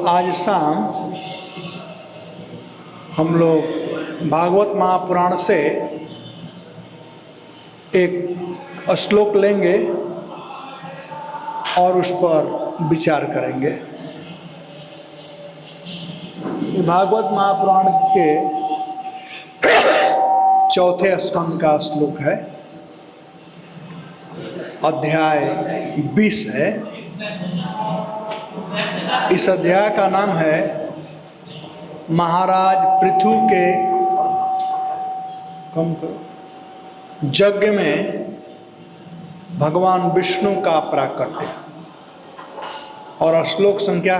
आज शाम हम लोग भागवत महापुराण से एक श्लोक लेंगे और उस पर विचार करेंगे। भागवत महापुराण के चौथे स्कंद का श्लोक है, अध्याय 20 है। इस अध्याय का नाम है महाराज पृथु के यज्ञ में भगवान विष्णु का प्राकट्य, और श्लोक संख्या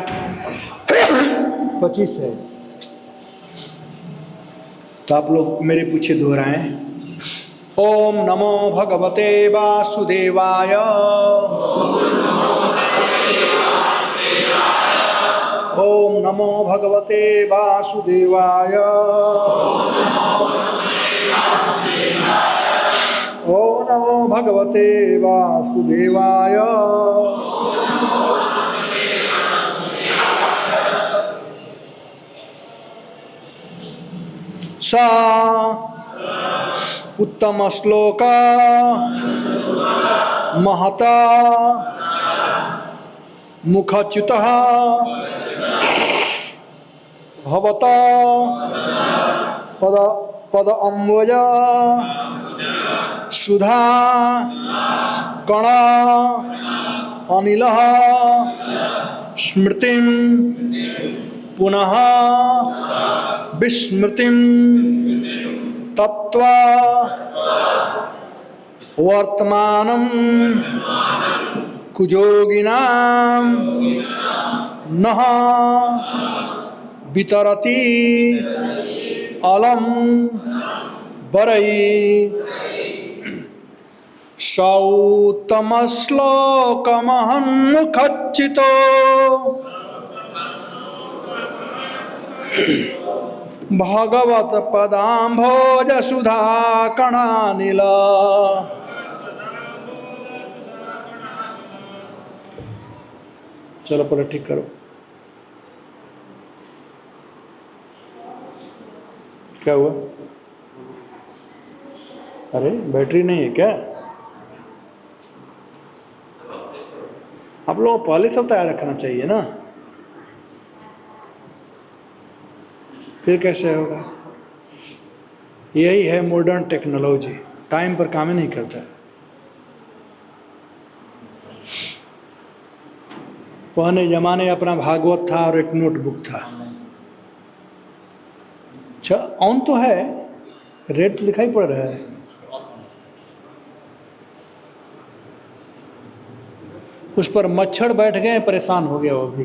25 है। तो आप लोग मेरे पीछे दोहराएं। ओम नमो भगवते वासुदेवाय, ओम नमो भगवते वासुदेवाय, ओम नमो भगवते वासुदेवाय। सा उत्तम श्लोक महता मुखच्युतः भवता पद अम्बुज सुधा कणा अनिलः स्मृतिं पुनः विस्मृतिं तत्वा वर्तमानं कुजोगिनां नः वितरति अलम बरई। सौतम श्लोकमहन्मुखच्चितो भगवत पदाम्भोज सुधा कणानिल। चलो पर ठीक करो। क्या हुआ? अरे बैटरी नहीं है क्या? आप लोगों को पहले सब तैयार रखना चाहिए ना, फिर कैसे होगा? यही है मॉडर्न टेक्नोलॉजी, टाइम पर काम ही नहीं करता। पुराने जमाने अपना भागवत था और एक नोटबुक था। अच्छा ऑन तो है, रेड तो दिखाई पड़ रहा है। उस पर मच्छर बैठ गए, परेशान हो गया वो भी,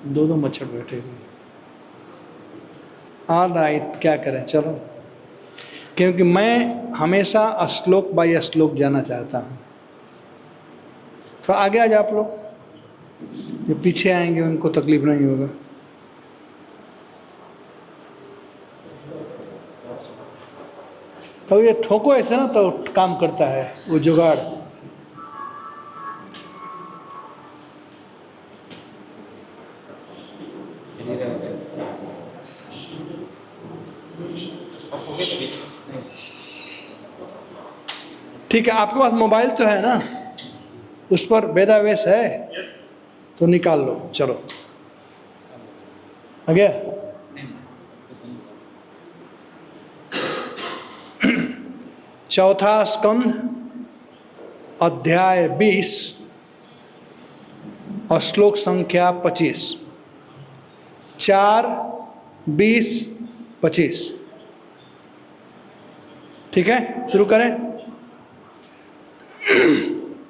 दो मच्छर बैठे हुए। ऑलराइट, क्या करें, चलो। क्योंकि मैं हमेशा श्लोक बाय श्लोक जाना चाहता हूँ। थोड़ा आगे आ जाओ आप लोग, जो पीछे आएंगे उनको तकलीफ नहीं होगा। कभी ये ठोको ऐसे ना तो काम करता है वो जुगाड़। ठीक है, आपके पास मोबाइल तो है ना, उस पर वेदावेश है तो निकाल लो। चलो आ गया। चौथा स्कंद अध्याय 20 और श्लोक संख्या 25। 4, 20, 25। ठीक है, शुरू करें।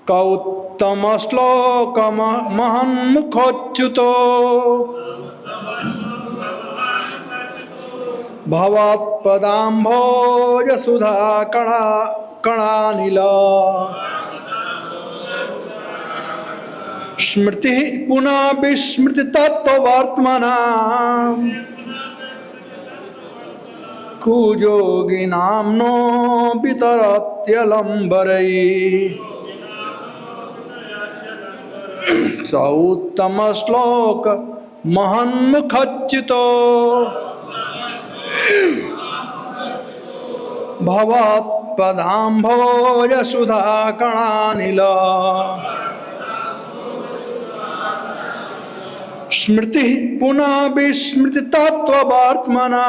कौत्तम श्लोक महन्मुखोच्युतो भवत्पदाम्भोज सुधा कणानिल। स्मृति पुनः विस्मृति तत्वर्त्मना कुजोगिनां नो वितरत्यलम्बरै। स उत्तम श्लोक महन्मुखच्युतो भवत्पदाम्भोजसुधाकणानिल स्मृति पुनः विस्मृति तत्त्ववर्त्मना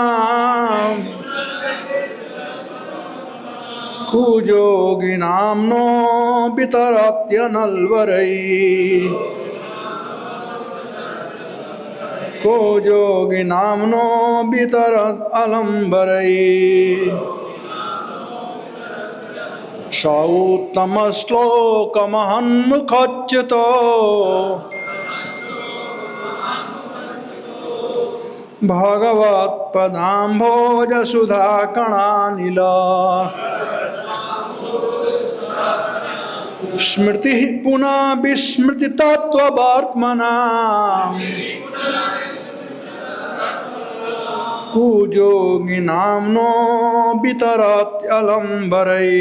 कुजोगिनाम्नो वितरत्यनल्वरै कुजोगिनाम्नो वितरत् अलम्बरै सौत्तमश्लोकमहन्मुखच्युतो भगवत्पदाम्भोजसुधाकणानिल स्मृति पुनः विस्मृति तत्त्ववर्त्मना कुजोगिनाम्नो वितरत्यलम्बरै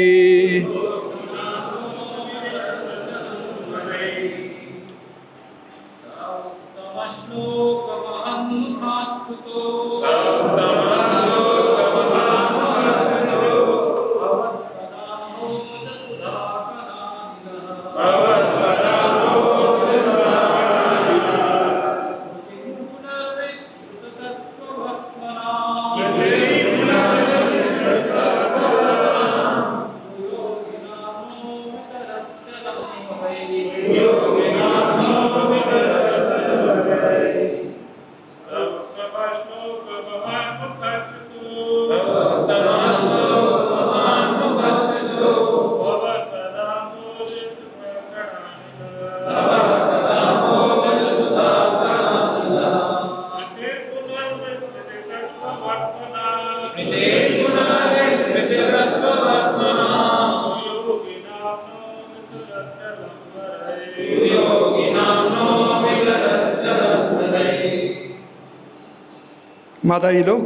माता जी लोग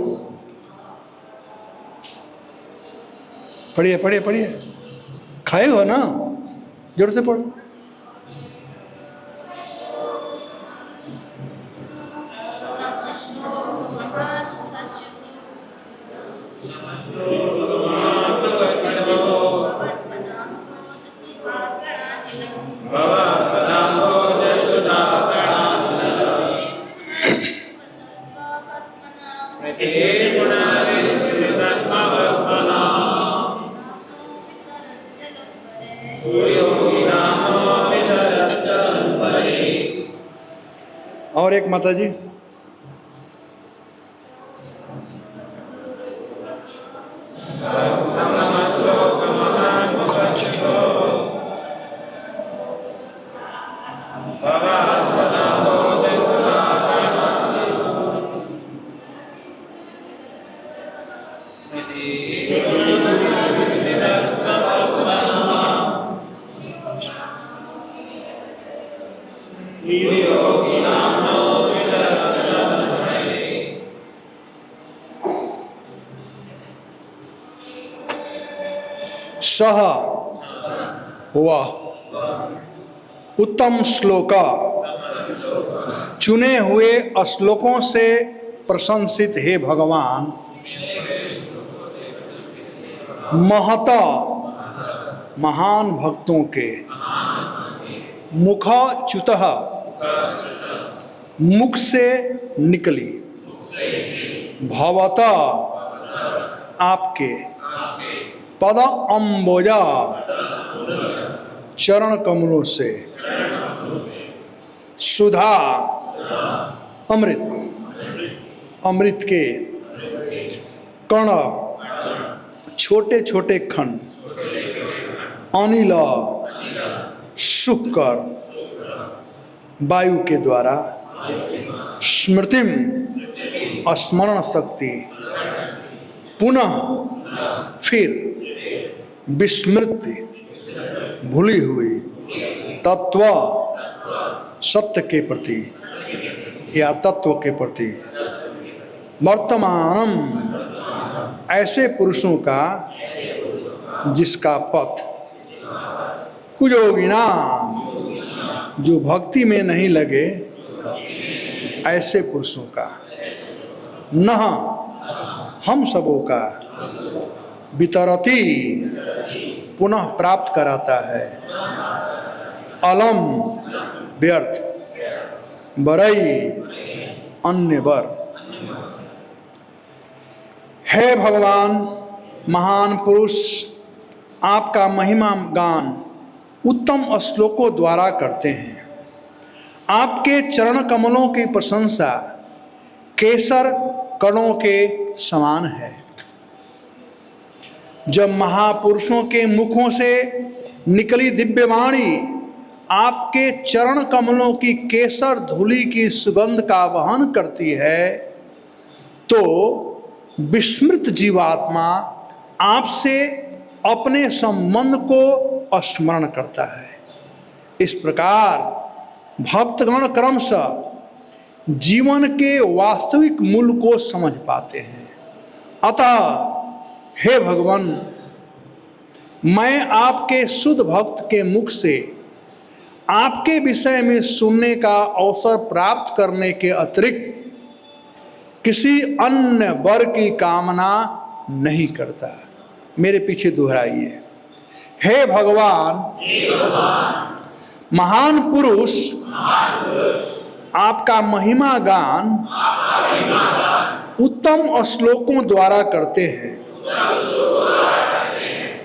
पढ़िए पढ़िए पढ़िए, खाए हो ना, जोर से पढ़ो। और एक माता जी, सह हुआ उत्तम श्लोका, चुने हुए श्लोकों से प्रशंसित हे भगवान, महता महान भक्तों के, मुखच्युतः मुख से निकली, भवता आपके, पद अम्बोजा चरण कमलों से, सुधा अमृत, अमृत के कण छोटे छोटे खंड, अनिल शुक्र वायु के द्वारा, स्मृतिम स्मरण शक्ति, पुनः फिर विस्मृति भूली हुई, तत्व सत्य के प्रति या तत्व के प्रति, वर्तमानम ऐसे पुरुषों का जिसका पथ, कुजोगिना जो भक्ति में नहीं लगे, ऐसे पुरुषों का न हम सबों का वितरती पुनः प्राप्त कराता है अलम व्यर्थ बरई अन्य बर। हे भगवान महान पुरुष, आपका महिमा गान उत्तम श्लोकों द्वारा करते हैं। आपके चरण कमलों की प्रशंसा केसर कणों के समान है। जब महापुरुषों के मुखों से निकली दिव्यवाणी आपके चरण कमलों की केसर धूलि की सुगंध का वहन करती है, तो विस्मृत जीवात्मा आपसे अपने संबंध को स्मरण करता है। इस प्रकार भक्तगण क्रमशः जीवन के वास्तविक मूल्य को समझ पाते हैं। अतः हे भगवान, मैं आपके शुद्ध भक्त के मुख से आपके विषय में सुनने का अवसर प्राप्त करने के अतिरिक्त किसी अन्य वर की कामना नहीं करता। मेरे पीछे दोहराइए। हे भगवान, महान पुरुष, आपका महिमा गान उत्तम श्लोकों द्वारा करते हैं।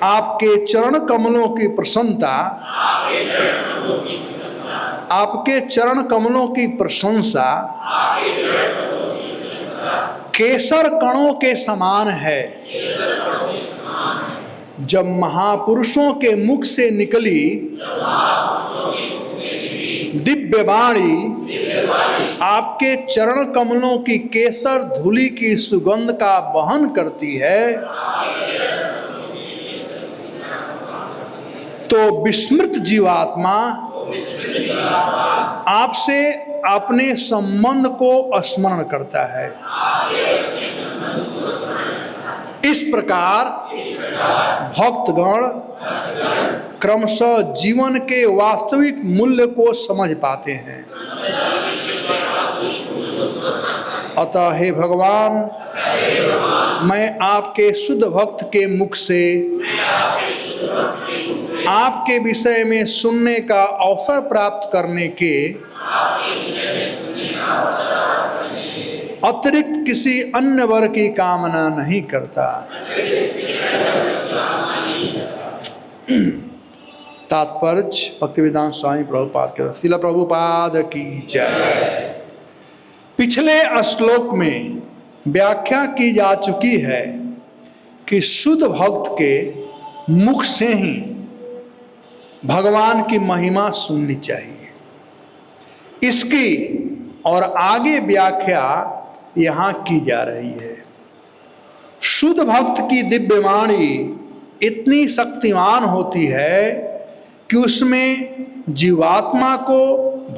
आपके चरण कमलों की प्रसन्नता, आपके चरण कमलों की प्रशंसा केसर कणों के समान है। जब महापुरुषों के मुख से निकली दिव्य वाणी आपके चरण कमलों की केसर धूलि की सुगंध का वहन करती है, तो विस्मृत जीवात्मा आपसे अपने संबंध को स्मरण करता है। इस प्रकार भक्तगण क्रमशः जीवन के वास्तविक मूल्य को समझ पाते हैं। अतः हे भगवान, मैं आपके शुद्ध भक्त के मुख से आपके विषय में सुनने का अवसर प्राप्त करने के अतिरिक्त किसी अन्य वर की कामना नहीं करता। तात्पर्य भक्तिवेदांत स्वामी प्रभुपाद के श्रील प्रभुपाद की जय। पिछले श्लोक में व्याख्या की जा चुकी है कि शुद्ध भक्त के मुख से ही भगवान की महिमा सुननी चाहिए। इसकी और आगे व्याख्या यहाँ की जा रही है। शुद्ध भक्त की दिव्यवाणी इतनी शक्तिमान होती है कि उसमें जीवात्मा को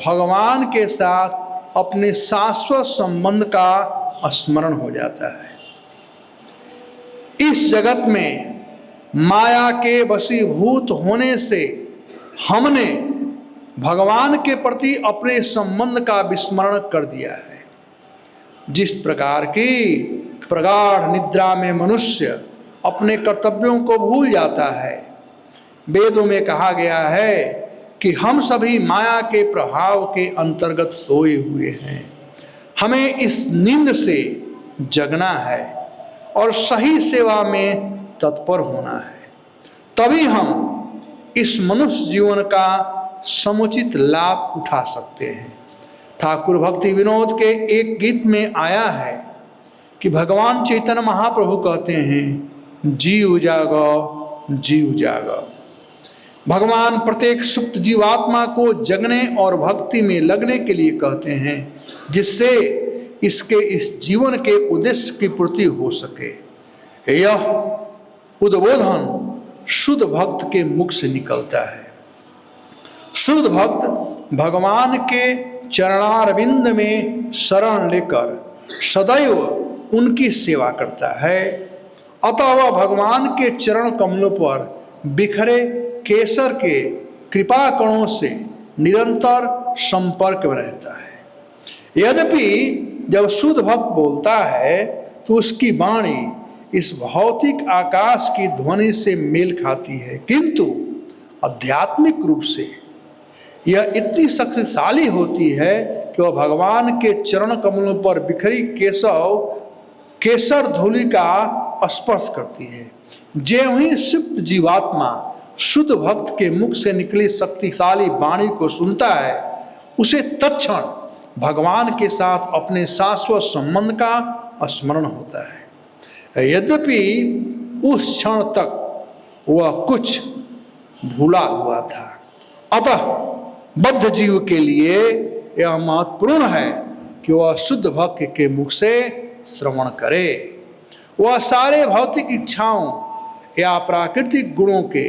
भगवान के साथ अपने शाश्वत संबंध का स्मरण हो जाता है। इस जगत में माया के वशीभूत होने से हमने भगवान के प्रति अपने संबंध का विस्मरण कर दिया है। जिस प्रकार की प्रगाढ़ निद्रा में मनुष्य अपने कर्तव्यों को भूल जाता है, वेदों में कहा गया है कि हम सभी माया के प्रभाव के अंतर्गत सोए हुए हैं। हमें इस नींद से जगना है और सही सेवा में तत्पर होना है, तभी हम इस मनुष्य जीवन का समुचित लाभ उठा सकते हैं। ठाकुर भक्ति विनोद के एक गीत में आया है कि भगवान चैतन्य महाप्रभु कहते हैं, जीव जागो जीव जागो। भगवान प्रत्येक सुप्त जीवात्मा को जगने और भक्ति में लगने के लिए कहते हैं, जिससे इसके इस जीवन के उद्देश्य की पूर्ति हो सके। यह उद्बोधन शुद्ध भक्त के मुख से निकलता है। शुद्ध भक्त भगवान के चरणारविंद में शरण लेकर सदैव उनकी सेवा करता है। अतः वह भगवान के चरण कमलों पर बिखरे केसर के कृपा कणों से निरंतर संपर्क में रहता है। यद्यपि जब शुद्ध भक्त बोलता है तो उसकी वाणी इस भौतिक आकाश की ध्वनि से मेल खाती है, किंतु आध्यात्मिक रूप से यह इतनी शक्तिशाली होती है कि वह भगवान के चरण कमलों पर बिखरी केसर धूलि का स्पर्श करती है। ज्यों ही सुप्त जीवात्मा शुद्ध भक्त के मुख से निकली शक्तिशाली वाणी को सुनता है, उसे तत्क्षण भगवान के साथ अपने शाश्वत संबंध का स्मरण होता है। यद्यपि उस क्षण तक वह कुछ भूला हुआ था। अतः बद्ध जीव के लिए यह महत्वपूर्ण है कि वह शुद्ध भक्त के मुख से श्रवण करे। वह सारे भौतिक इच्छाओं या प्राकृतिक गुणों के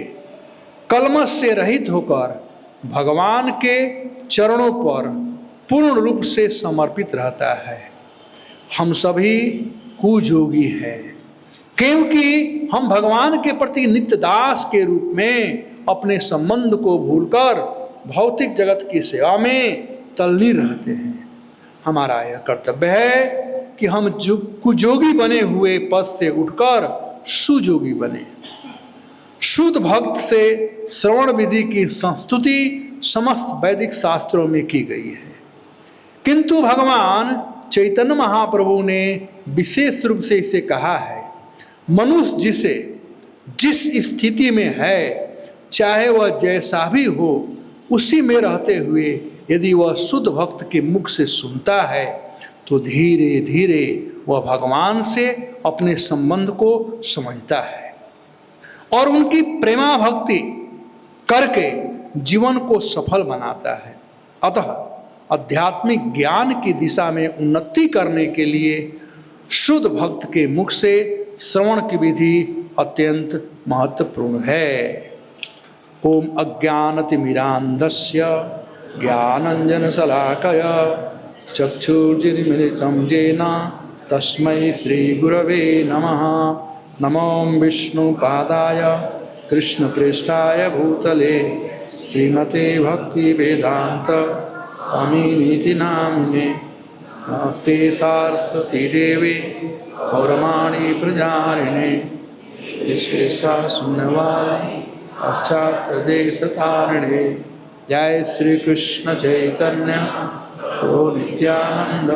कलमश से रहित होकर भगवान के चरणों पर पूर्ण रूप से समर्पित रहता है। हम सभी कुयोगी हैं, क्योंकि हम भगवान के प्रति नित्य दास के रूप में अपने संबंध को भूलकर भौतिक जगत की सेवा में तल्लीन रहते हैं। हमारा यह कर्तव्य है कि हम कुयोगी बने हुए पद से उठकर सुयोगी बने। शुद्ध भक्त से श्रवण विधि की संस्तुति समस्त वैदिक शास्त्रों में की गई है, किंतु भगवान चैतन्य महाप्रभु ने विशेष रूप से इसे कहा है। मनुष्य जिस स्थिति में है, चाहे वह जैसा भी हो, उसी में रहते हुए यदि वह शुद्ध भक्त के मुख से सुनता है तो धीरे धीरे वह भगवान से अपने संबंध को समझता है और उनकी प्रेमा भक्ति करके जीवन को सफल बनाता है। अतः आध्यात्मिक ज्ञान की दिशा में उन्नति करने के लिए शुद्ध भक्त के मुख से श्रवण की विधि अत्यंत महत्वपूर्ण है। ओम अज्ञानतिमिरान्धस्य ज्ञानाञ्जनशलाकया चक्षुर्मिलितं येन तस्मै श्रीगुरवे नमः। नमो विष्णुपादाय कृष्णप्रेष्ठाय भूतले श्रीमते भक्तिवेदान्त स्वामिनीति नामिने। नमस्ते सरस्वती देवी गौरवाणी प्रचारिणे विशेषा शून्यवादी पाश्चात्य देश तारिणे। जय श्री कृष्ण चैतन्य प्रभु नित्यानंद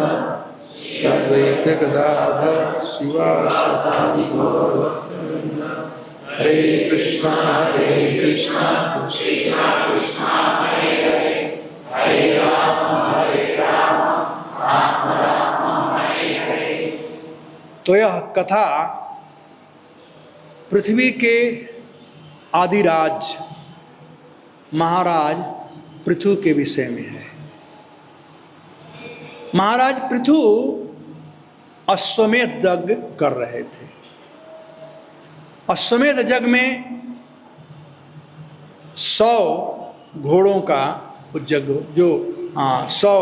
अद्वैत गदाधर शिवासादि गौरभक्तवृंद। हरे कृष्णा कृष्ण कृष्ण हरे हरे, हरे राम राम राम हरे हरे। तो यह कथा पृथ्वी के आदिराज महाराज पृथु के विषय में है। महाराज पृथु अश्वमेध यज्ञ कर रहे थे। अश्वमेध यज्ञ में 100 घोड़ों का यज्ञ, जो 100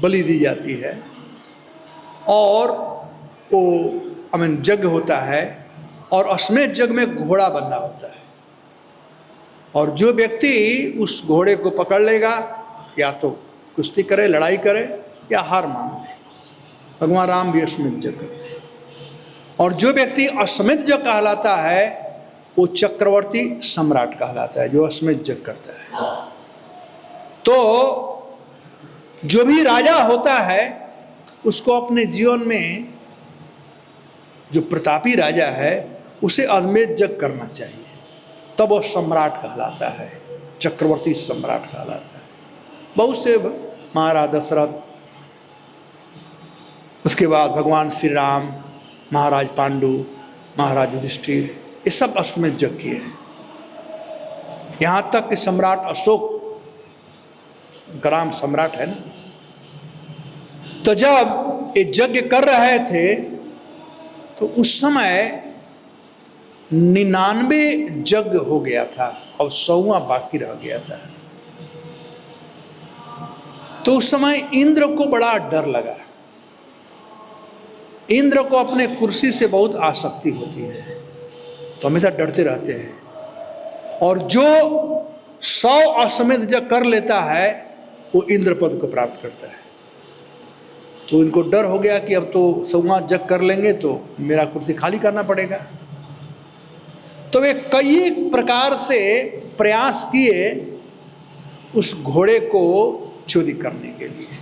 बलि दी जाती है और वो यज्ञ होता है और अश्वमेध यज्ञ में घोड़ा बंधा होता है और जो व्यक्ति उस घोड़े को पकड़ लेगा या तो कुश्ती करे, लड़ाई करे या हार मान ले। भगवान राम भी अश्वमेध यज्ञ करते हैं और जो व्यक्ति अश्वमेध यज्ञ कहलाता है वो चक्रवर्ती सम्राट कहलाता है, जो अश्वमेध यज्ञ करता है। तो जो भी राजा होता है उसको अपने जीवन में, जो प्रतापी राजा है उसे अश्वमेध यज्ञ करना चाहिए, तब वो सम्राट कहलाता है, चक्रवर्ती सम्राट कहलाता है। बहुत से महाराज दशरथ, उसके बाद भगवान श्री राम, महाराज पांडु, महाराज युधिष्ठिर, ये सब अश्वमेध यज्ञ किए हैं। यहाँ तक कि सम्राट अशोक, ग्राम सम्राट है ना, तो जब ये यज्ञ कर रहे थे तो उस समय 99 यज्ञ हो गया था और 100वां बाकी रह गया था। तो उस समय इंद्र को बड़ा डर लगा। इंद्र को अपने कुर्सी से बहुत आसक्ति होती है, तो हमेशा डरते रहते हैं और जो 100 अश्वमेध यज्ञ कर लेता है वो इंद्र पद को प्राप्त करता है। तो इनको डर हो गया कि अब तो संवाद जग कर लेंगे तो मेरा कुर्सी खाली करना पड़ेगा। तो वे कई प्रकार से प्रयास किए उस घोड़े को चोरी करने के लिए,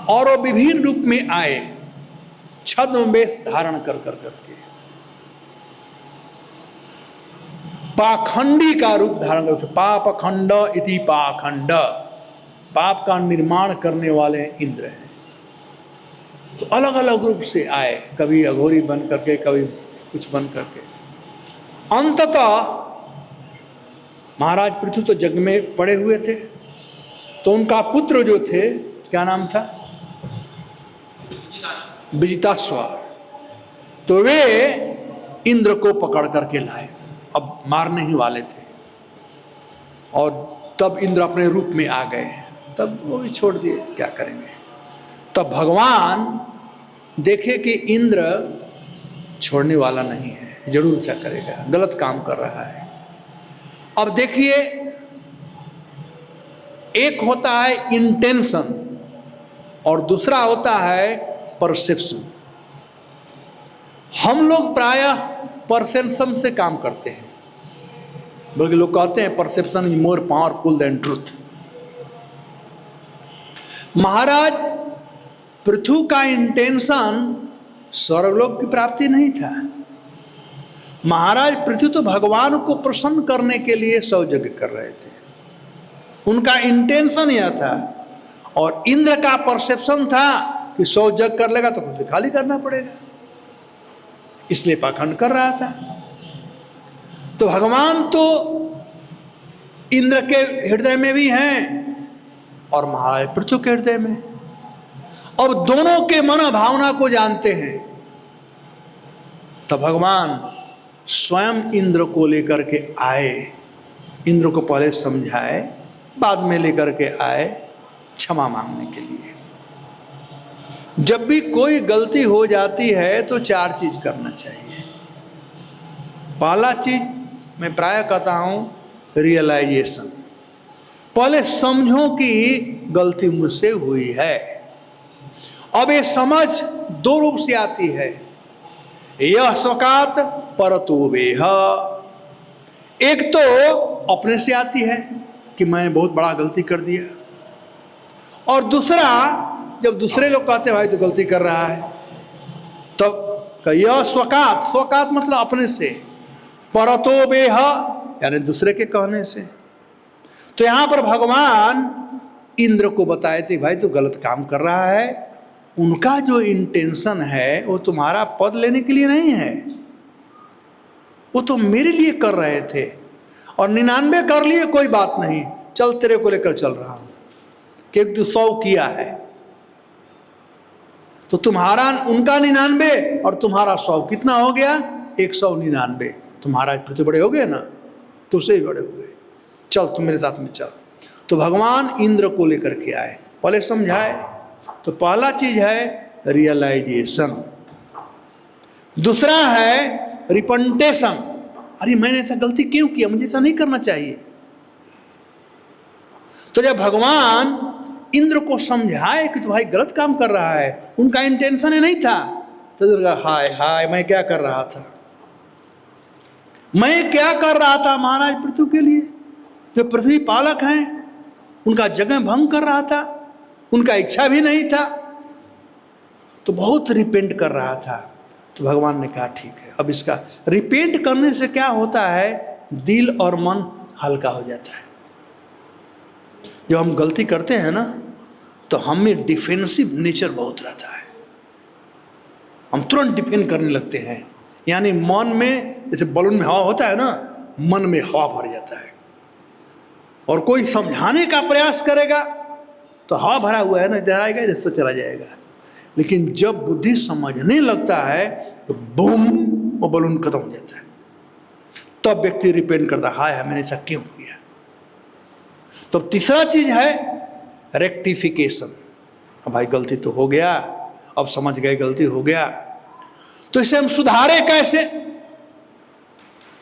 और वो विभिन्न रूप में आए, छद्म वेश धारण कर करके, पाखंडी का रूप धारण करते, पापखंड इति पाखंड, पाप का निर्माण करने वाले इंद्र हैं। तो अलग अलग रूप से आए, कभी अघोरी बन करके, कभी कुछ बन करके। अंततः महाराज पृथु तो जग में पड़े हुए थे, तो उनका पुत्र जो थे, क्या नाम था, विजिताश्व, तो वे इंद्र को पकड़ करके लाए। अब मारने ही वाले थे, और तब इंद्र अपने रूप में आ गए, तब वो भी छोड़ दिए, क्या करेंगे। तब भगवान देखे कि इंद्र छोड़ने वाला नहीं है, जरूर ऐसा करेगा, गलत काम कर रहा है। अब देखिए, एक होता है इंटेंशन और दूसरा होता है परसेप्शन। हम लोग प्रायः परसेप्शन से काम करते हैं, बल्कि लोग कहते हैं perception is more powerful than truth. Maharaj Prithu का इंटेंशन स्वर्गलोक की प्राप्ति नहीं था। महाराज पृथु तो भगवान को प्रसन्न करने के लिए सौ यज्ञ कर रहे थे, उनका इंटेंशन यह था। और इंद्र का परसेप्शन था कि 100 यज्ञ कर लेगा तो खुद खाली करना पड़ेगा, इसलिए पाखंड कर रहा था। तो भगवान तो इंद्र के हृदय में भी हैं और महाराज पृथु के हृदय में। अब दोनों के मन भावना को जानते हैं। तो भगवान स्वयं इंद्र को लेकर के आए, इंद्र को पहले समझाए, बाद में लेकर के आए क्षमा मांगने के लिए। जब भी कोई गलती हो जाती है तो 4 चीज करना चाहिए। पहला चीज मैं प्राय कहता हूं रियलाइजेशन। पहले समझो कि गलती मुझसे हुई है। अब ये समझ 2 रूप से आती है, यह स्वकात परतो वेह। एक तो अपने से आती है कि मैं बहुत बड़ा गलती कर दिया, और दूसरा जब दूसरे लोग कहते हैं भाई तो गलती कर रहा है, तब यह स्वकात, स्वकात मतलब अपने से, परतो वेह यानी दूसरे के कहने से। तो यहां पर भगवान इंद्र को बताए थे भाई तू गलत काम कर रहा है। उनका जो इंटेंशन है वो तुम्हारा पद लेने के लिए नहीं है, वो तो मेरे लिए कर रहे थे। और 99 कर लिए कोई बात नहीं, चल तेरे को लेकर चल रहा हूं कि तू 100 किया है, तो तुम्हारा उनका 99 और तुम्हारा 100 कितना हो गया, 199। तुम्हारा पृथ्वी बड़े हो गए ना, तुझसे ही बड़े हो गए, चल तुम मेरे साथ में चल। तो भगवान इंद्र को लेकर के आए, पहले समझाए। तो पहला चीज है रियलाइजेशन, दूसरा है रिपेंटेशन। अरे मैंने ऐसा गलती क्यों किया, मुझे ऐसा नहीं करना चाहिए। तो जब भगवान इंद्र को समझाए कि तू भाई गलत काम कर रहा है, उनका इंटेंशन नहीं था, तो दुर्गा हाय हाय मैं क्या कर रहा था, मैं क्या कर रहा था महाराज पृथु के लिए, जो पृथ्वी पालक हैं उनका जगह भंग कर रहा था, उनका इच्छा भी नहीं था, तो बहुत रिपेंट कर रहा था। तो भगवान ने कहा ठीक है, अब इसका रिपेंट करने से क्या होता है, दिल और मन हल्का हो जाता है। जब हम गलती करते हैं ना तो हमें डिफेंसिव नेचर बहुत रहता है, हम तुरंत डिफेंड करने लगते हैं। यानी मन में जैसे बलून में हवा होता है ना, मन में हवा भर जाता है। और कोई समझाने का प्रयास करेगा तो हवा भरा हुआ है ना, इधर आएगा इधर तो चला जाएगा। लेकिन जब बुद्धि समझने लगता है तो बूम, वो बलून खत्म हो जाता है। तब व्यक्ति रिपेंट करता है, हाय मैंने ऐसा क्यों किया। तो तीसरा चीज है रेक्टिफिकेशन। अब भाई गलती तो हो गया, अब समझ गए गलती हो गया, तो इसे हम सुधारे कैसे।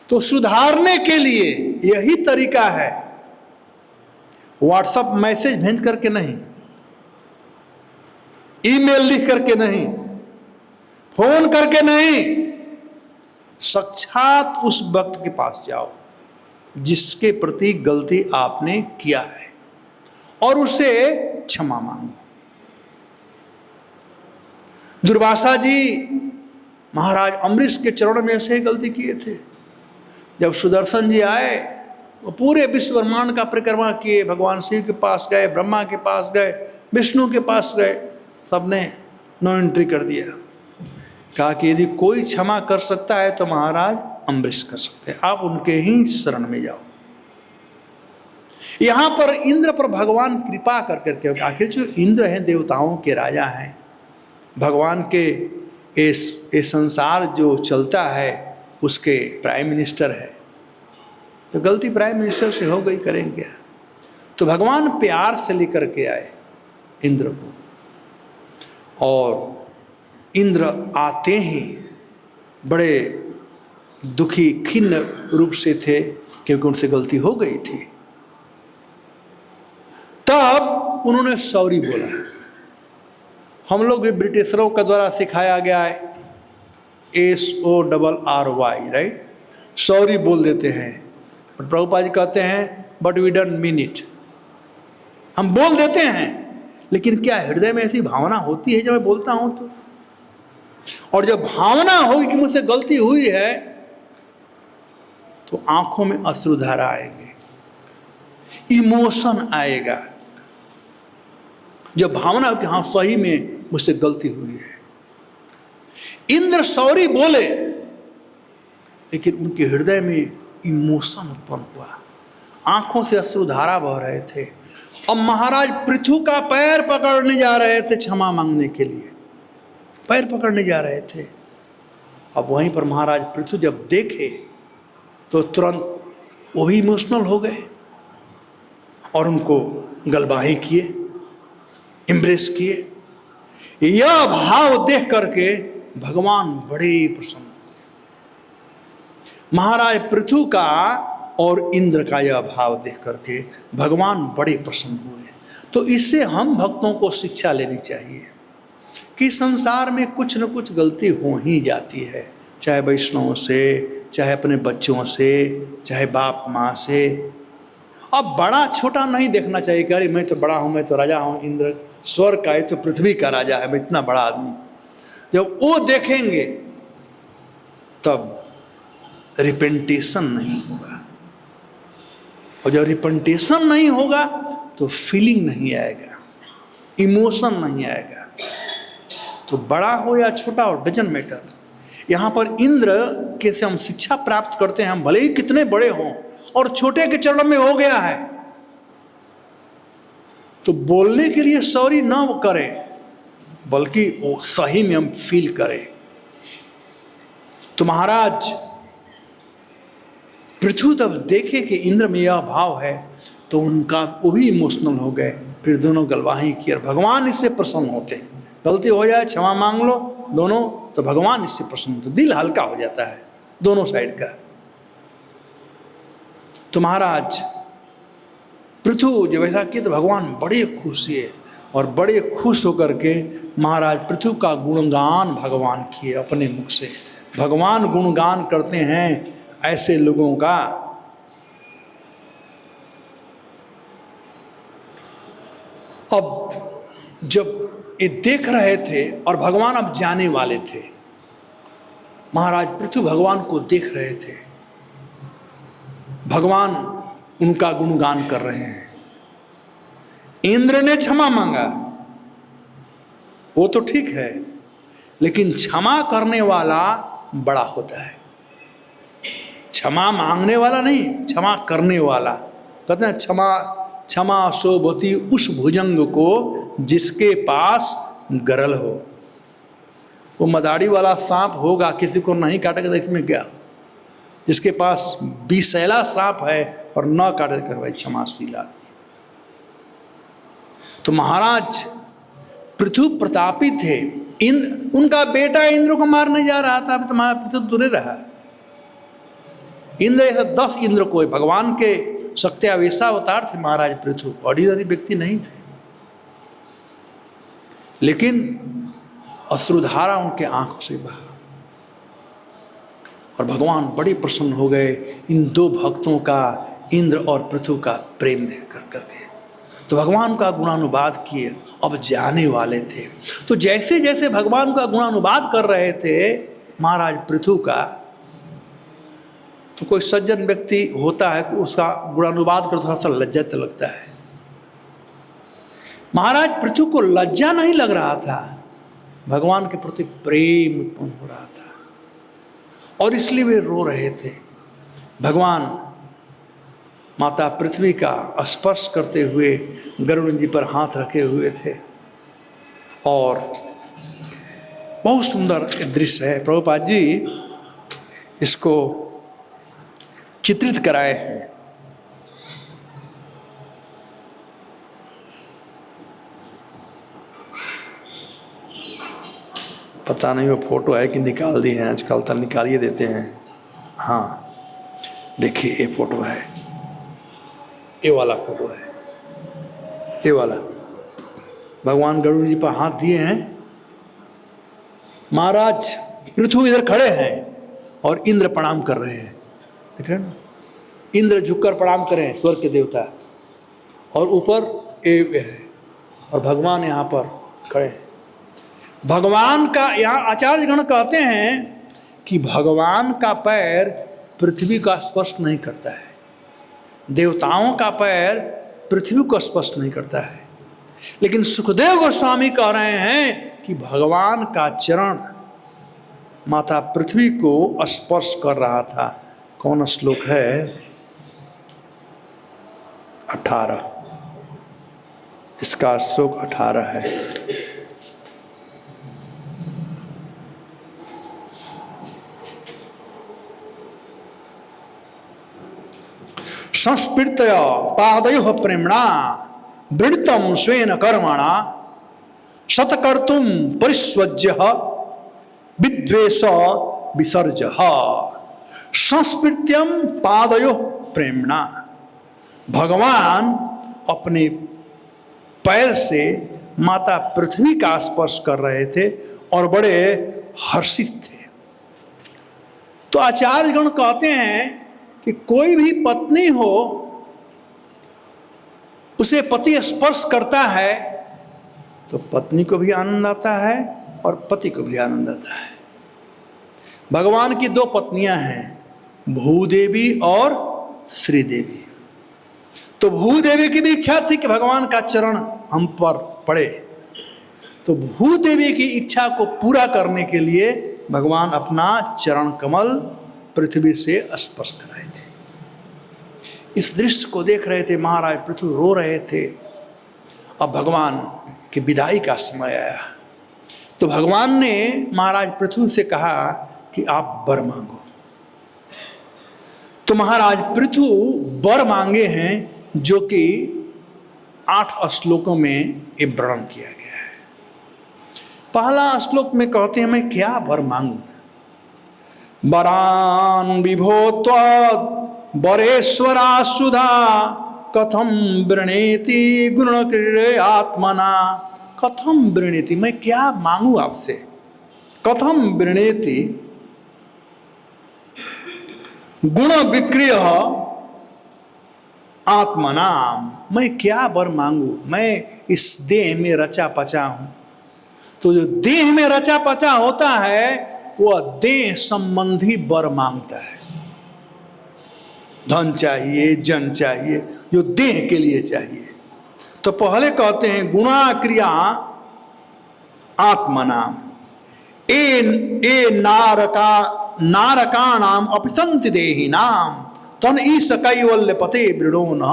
तो सुधारने के लिए यही तरीका है, व्हाट्सएप मैसेज भेज करके नहीं, ईमेल लिख करके नहीं, फोन करके नहीं, साक्षात उस वक्त के पास जाओ जिसके प्रति गलती आपने किया है और उसे क्षमा मांगो। दुर्वासा जी महाराज अम्बरीश के चरणों में ऐसे ही गलती किए थे। जब सुदर्शन जी आए, वो पूरे विश्व ब्रह्मांड का परिक्रमा किए, भगवान शिव के पास गए, ब्रह्मा के पास गए, विष्णु के पास गए, सबने नो एंट्री कर दिया। कहा कि यदि कोई क्षमा कर सकता है तो महाराज अम्बरीश कर सकते हैं, आप उनके ही शरण में जाओ। यहां पर इंद्र पर भगवान कृपा कर करके, आखिर जो इंद्र हैं देवताओं के राजा हैं, भगवान के ये संसार जो चलता है उसके प्राइम मिनिस्टर है, तो गलती प्राइम मिनिस्टर से हो गई, करेंगे क्या। तो भगवान प्यार से लेकर के आए इंद्र को, और इंद्र आते ही बड़े दुखी खिन्न रूप से थे क्योंकि उनसे गलती हो गई थी। तब उन्होंने सॉरी बोला। हम लोग भी ब्रिटिशरों के द्वारा सिखाया गया है SORRY, राइट, सॉरी बोल देते हैं। बट प्रभुपाद जी कहते हैं but we don't mean it. हम बोल देते हैं लेकिन क्या हृदय में ऐसी भावना होती है जब मैं बोलता हूं तो? और जब भावना होगी कि मुझसे गलती हुई है तो आंखों में अश्रुधारा आएंगे, इमोशन आएगा। जब भावना हो कि हाँ सही में मुझसे गलती हुई है। इंद्र सॉरी बोले लेकिन उनके हृदय में इमोशन उत्पन्न हुआ, आंखों से अश्रुधारा बह रहे थे। और महाराज पृथु का पैर पकड़ने जा रहे थे क्षमा मांगने के लिए, पैर पकड़ने जा रहे थे। अब वहीं पर महाराज पृथु जब देखे तो तुरंत वो भी इमोशनल हो गए और उनको गलबाही किए, एम्ब्रेस किए। यह भाव देख करके भगवान बड़े प्रसन्न हुए। महाराज पृथु का और इंद्र का यह भाव देख करके भगवान बड़े प्रसन्न हुए। तो इससे हम भक्तों को शिक्षा लेनी चाहिए कि संसार में कुछ न कुछ गलती हो ही जाती है, चाहे वैष्णवों से, चाहे अपने बच्चों से, चाहे बाप माँ से। अब बड़ा छोटा नहीं देखना चाहिए कि अरे मैं तो बड़ा हूँ, मैं तो राजा हूँ, इंद्र स्वर्ग का है तो पृथ्वी का राजा है, मैं इतना बड़ा आदमी। जब वो देखेंगे तब रिपेंटेशन नहीं होगा, और जब रिपेंटेशन नहीं होगा तो फीलिंग नहीं आएगा, इमोशन नहीं आएगा। तो बड़ा हो या छोटा हो डजंट मैटर। यहाँ पर इंद्र के से हम शिक्षा प्राप्त करते हैं, हम भले ही कितने बड़े हों और छोटे के चरणों में हो गया है तो बोलने के लिए सॉरी ना करें, बल्कि वो सही में हम फील करें। तो महाराज पृथु तब देखे कि इंद्र में यह भाव है तो उनका वो भी इमोशनल हो गए, फिर दोनों गलवाही की। और भगवान इससे प्रसन्न होते हैं, गलती हो जाए क्षमा मांग लो दोनों, तो भगवान इससे प्रसन्न होते, दिल हल्का हो जाता है दोनों साइड का। तो महाराज पृथु जब ऐसा किया तो भगवान बड़े खुश हुए और बड़े खुश होकर के महाराज पृथु का गुणगान भगवान किए अपने मुख से। भगवान गुणगान करते हैं ऐसे लोगों का। अब जब ये देख रहे थे और भगवान अब जाने वाले थे, महाराज पृथु भगवान को देख रहे थे, भगवान उनका गुणगान कर रहे हैं। इंद्र ने क्षमा मांगा, वो तो ठीक है, लेकिन क्षमा करने वाला बड़ा होता है, क्षमा मांगने वाला नहीं, क्षमा करने वाला। कहते हैं क्षमा शोभती उस भुजंग को जिसके पास गरल हो। वो मदारी वाला सांप होगा, किसी को नहीं काटेगा तो इसमें क्या, जिसके पास विषैला सांप है और न काटे कर भाई क्षमाशील आदमी। तो महाराज पृथु प्रतापी थे, उनका बेटा इंद्र को मारने जा रहा था, अभी तो महाराज पृथु दूर रहा। इंद्र ऐसा 10 इंद्र को, भगवान के सत्यावेशा अवतार थे महाराज पृथु, ऑर्डिनरी व्यक्ति नहीं थे। लेकिन अश्रुधारा उनके आंखों से बहा और भगवान बड़े प्रसन्न हो गए इन दो भक्तों का, इंद्र और पृथु का प्रेम देख करके। तो भगवान का गुणानुवाद किए, अब जाने वाले थे। तो जैसे जैसे भगवान का गुणानुवाद कर रहे थे महाराज पृथु का, तो कोई सज्जन व्यक्ति होता है कि उसका गुणानुवाद कर थोड़ा सा लज्जा तो लगता है। महाराज पृथु को लज्जा नहीं लग रहा था, भगवान के प्रति प्रेम उत्पन्न हो रहा था और इसलिए वे रो रहे थे। भगवान माता पृथ्वी का स्पर्श करते हुए गरुड़ जी पर हाथ रखे हुए थे और बहुत सुंदर दृश्य है। प्रभुपाद जी इसको चित्रित कराए हैं। पता नहीं वो फोटो है कि निकाल दिए हैं, आजकल तो निकालिए देते हैं। हाँ देखिए ये फोटो है, ये वाला फोटो है, ये वाला। भगवान गरुड़ जी पर हाथ दिए हैं, महाराज पृथु इधर खड़े हैं और इंद्र प्रणाम कर रहे हैं, देख रहे हैं ना, इंद्र झुककर प्रणाम कर रहे हैं, स्वर्ग के देवता, और ऊपर ये है और भगवान यहाँ पर खड़े हैं। भगवान का, यहाँ आचार्यगण कहते हैं कि भगवान का पैर पृथ्वी का स्पर्श नहीं करता है, देवताओं का पैर पृथ्वी को स्पर्श नहीं करता है, लेकिन सुखदेव गोस्वामी कह रहे हैं कि भगवान का चरण माता पृथ्वी को स्पर्श कर रहा था। कौन श्लोक है? 18, इसका श्लोक 18 है। संस्पृत्य पादयोः प्रेम्णा वृणितं स्वेन कर्मणा शतकर्तुं परिस्वज्यः विद्वेष विसर्जः। संस्पृत्यम पादयोः प्रेम्णा, भगवान अपने पैर से माता पृथ्वी का स्पर्श कर रहे थे और बड़े हर्षित थे। तो आचार्यगण कहते हैं कि कोई भी पत्नी हो, उसे पति स्पर्श करता है तो पत्नी को भी आनंद आता है और पति को भी आनंद आता है। भगवान की दो पत्नियां हैं, भूदेवी और श्रीदेवी। तो भूदेवी की भी इच्छा थी कि भगवान का चरण हम पर पड़े, तो भूदेवी की इच्छा को पूरा करने के लिए भगवान अपना चरण कमल पृथ्वी से स्पर्श कर रहे थे। इस दृश्य को देख रहे थे महाराज पृथु, रो रहे थे। अब भगवान की विदाई का समय आया, तो भगवान ने महाराज पृथु से कहा कि आप वर मांगो। तो महाराज पृथु वर मांगे हैं, जो कि 8 श्लोकों में ये वर्णन किया गया है। पहला श्लोक में कहते हैं मैं क्या वर मांगू? वरान विभो त्वद् वरेश्वरा सुधा कथम वृणेति गुणक्रीडयात्मना। कथम वृणेति, मैं क्या मांगू आपसे? कथम वृणेति गुण विक्रिय आत्मना, मैं क्या वर मांगू? मैं इस देह में रचा पचा हूं। तो जो देह में रचा पचा होता है वह देह संबंधी वर मांगता है। धन चाहिए, जन चाहिए, जो देह के लिए चाहिए। तो पहले कहते हैं गुणा क्रिया आत्मनाम ए नारकाणाम अपिसंति देहि नाम तन ईश कैवल्य पते वृणो न।